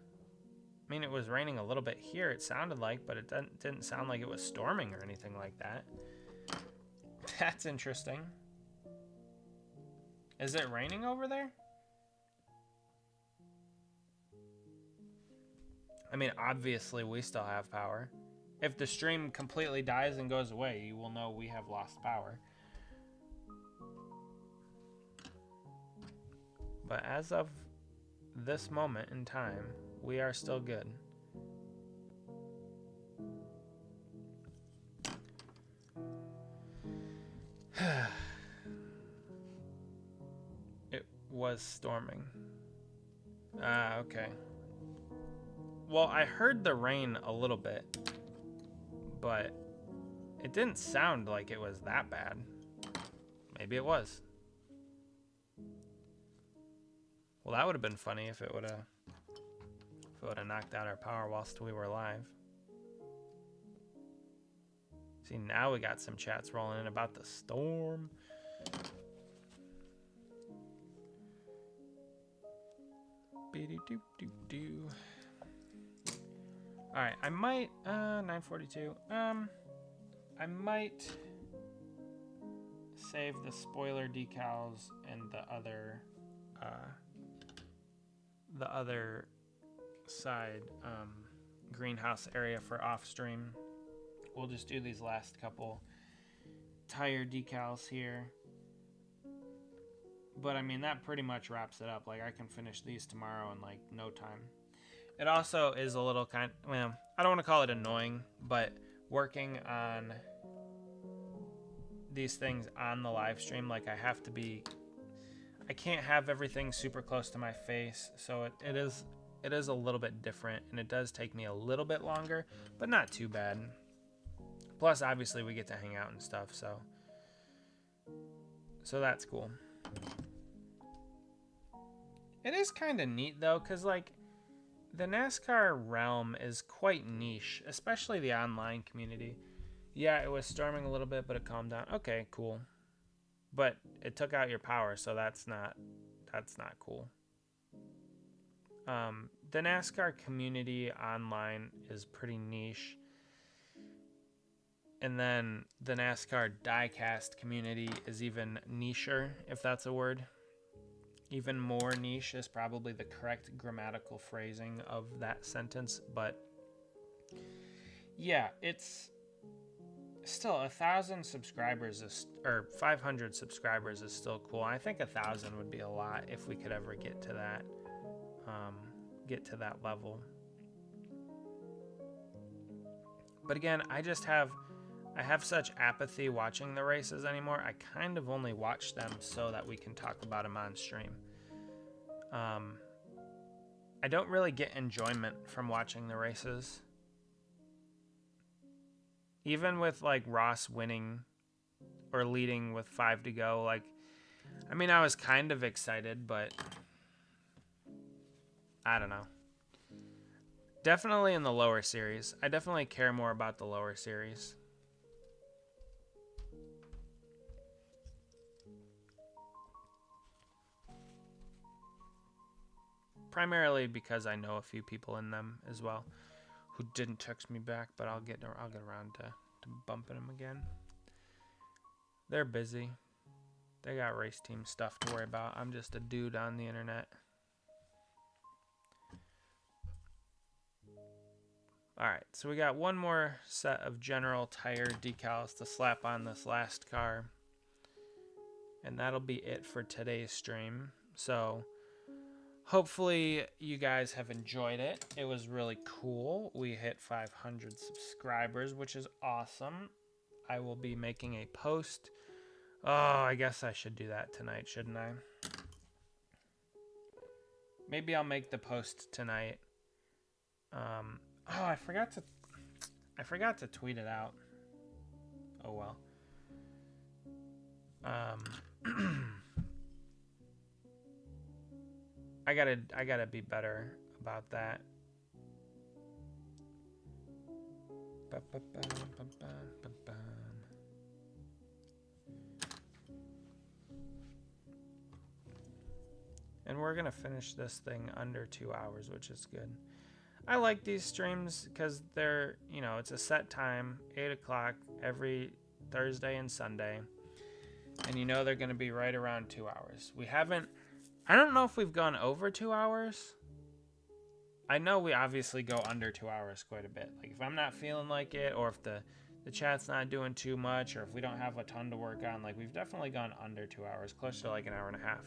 mean, it was raining a little bit here, it sounded like, but it didn't sound like it was storming or anything like that. That's interesting. Is it raining over there? I mean, obviously we still have power. If the stream completely dies and goes away, you will know we have lost power. But as of this moment in time, we are still good. It was storming. Okay. Well, I heard the rain a little bit, but it didn't sound like it was that bad. Maybe it was. Well, that would have been funny if it would have knocked out our power whilst we were live. See, now we got some chats rolling in about the storm. Be-do-do-do-do. All right, I might 942. I might save the spoiler decals and the other side greenhouse area for off stream. We'll just do these last couple tire decals here. But I mean, that pretty much wraps it up. Like, I can finish these tomorrow in like no time. It also is a little well, I don't want to call it annoying, but working on these things on the live stream, like I can't have everything super close to my face, so it is a little bit different, and it does take me a little bit longer, but not too bad. Plus, obviously, we get to hang out and stuff, so So that's cool. It is kind of neat though, because like the NASCAR realm is quite niche, especially the online community. Yeah, it was storming a little bit, but it calmed down. Okay, cool. But it took out your power, so that's not cool. The NASCAR community online is pretty niche. And then the NASCAR diecast community is even nicher, if that's a word. Even more niche is probably the correct grammatical phrasing of that sentence. But yeah, it's still 1,000 subscribers or 500 subscribers is still cool. I think 1,000 would be a lot if we could ever get to that. Level. But again, I have such apathy watching the races anymore. I kind of only watch them so that we can talk about them on stream. I don't really get enjoyment from watching the races. Even with like Ross winning or leading with 5 to go, like, I mean, I was kind of excited, but I don't know. Definitely in the lower series. I definitely care more about the lower series. Primarily because I know a few people in them as well who didn't text me back, but I'll get around to bumping them again. They're busy. They got race team stuff to worry about. I'm just a dude on the internet. Alright, so we got one more set of General Tire decals to slap on this last car. And that'll be it for today's stream. So hopefully you guys have enjoyed it. It was really cool. We hit 500 subscribers, which is awesome. I will be making a post. Oh, I guess I should do that tonight, shouldn't I? Maybe I'll make the post tonight. Oh, I forgot to tweet it out. Oh well. I gotta be better about that. And we're gonna finish this thing under 2 hours, which is good. I like these streams because they're, you know, it's a set time, 8 o'clock every Thursday and Sunday. And you know they're going to be right around 2 hours. I don't know if we've gone over 2 hours. I know we obviously go under 2 hours quite a bit. Like if I'm not feeling like it, or if the chat's not doing too much, or if we don't have a ton to work on, like we've definitely gone under 2 hours, close to like an hour and a half.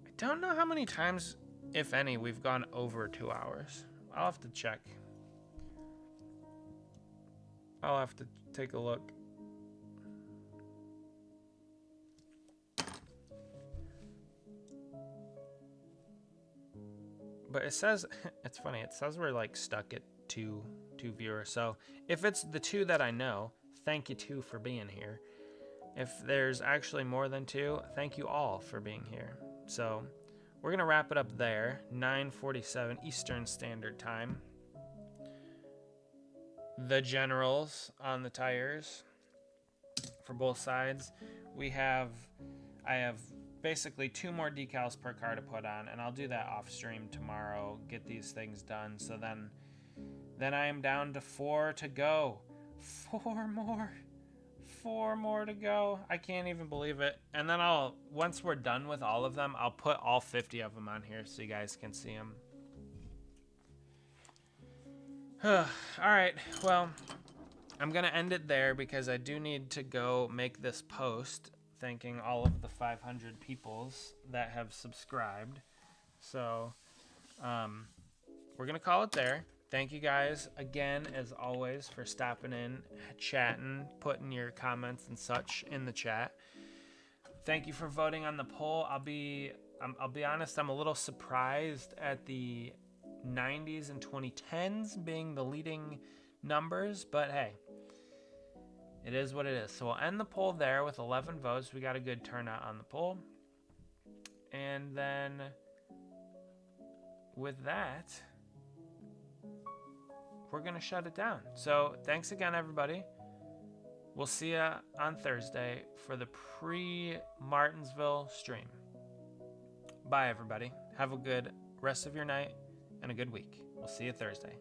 I don't know how many times, if any, we've gone over 2 hours. I'll have to check. I'll have to take a look. But it says, it's funny, it says we're like stuck at two viewers. So if it's the 2 that I know, thank you 2 for being here. If there's actually more than 2, thank you all for being here. So we're going to wrap it up there. 9:47 Eastern Standard Time. The generals on the tires for both sides. I have basically 2 more decals per car to put on, and I'll do that off stream tomorrow, get these things done. So then I am down to 4 to go. 4 more to go. I can't even believe it. And then once we're done with all of them, I'll put all 50 of them on here so you guys can see them. All right, well, I'm going to end it there because I do need to go make this post thanking all of the 500 peoples that have subscribed. So we're going to call it there. Thank you guys again, as always, for stopping in, chatting, putting your comments and such in the chat. Thank you for voting on the poll. I'll be honest, I'm a little surprised at the 90s and 2010s being the leading numbers, but hey, It is what it is. So we'll end the poll there with 11 votes. We got a good turnout on the poll. And then with that, we're going to shut it down. So thanks again, everybody. We'll see you on Thursday for the pre-Martinsville stream. Bye, everybody. Have a good rest of your night and a good week. We'll see you Thursday.